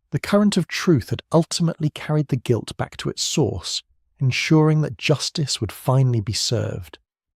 A: the current of truth had ultimately carried the guilt back to its source, ensuring that justice would finally be served.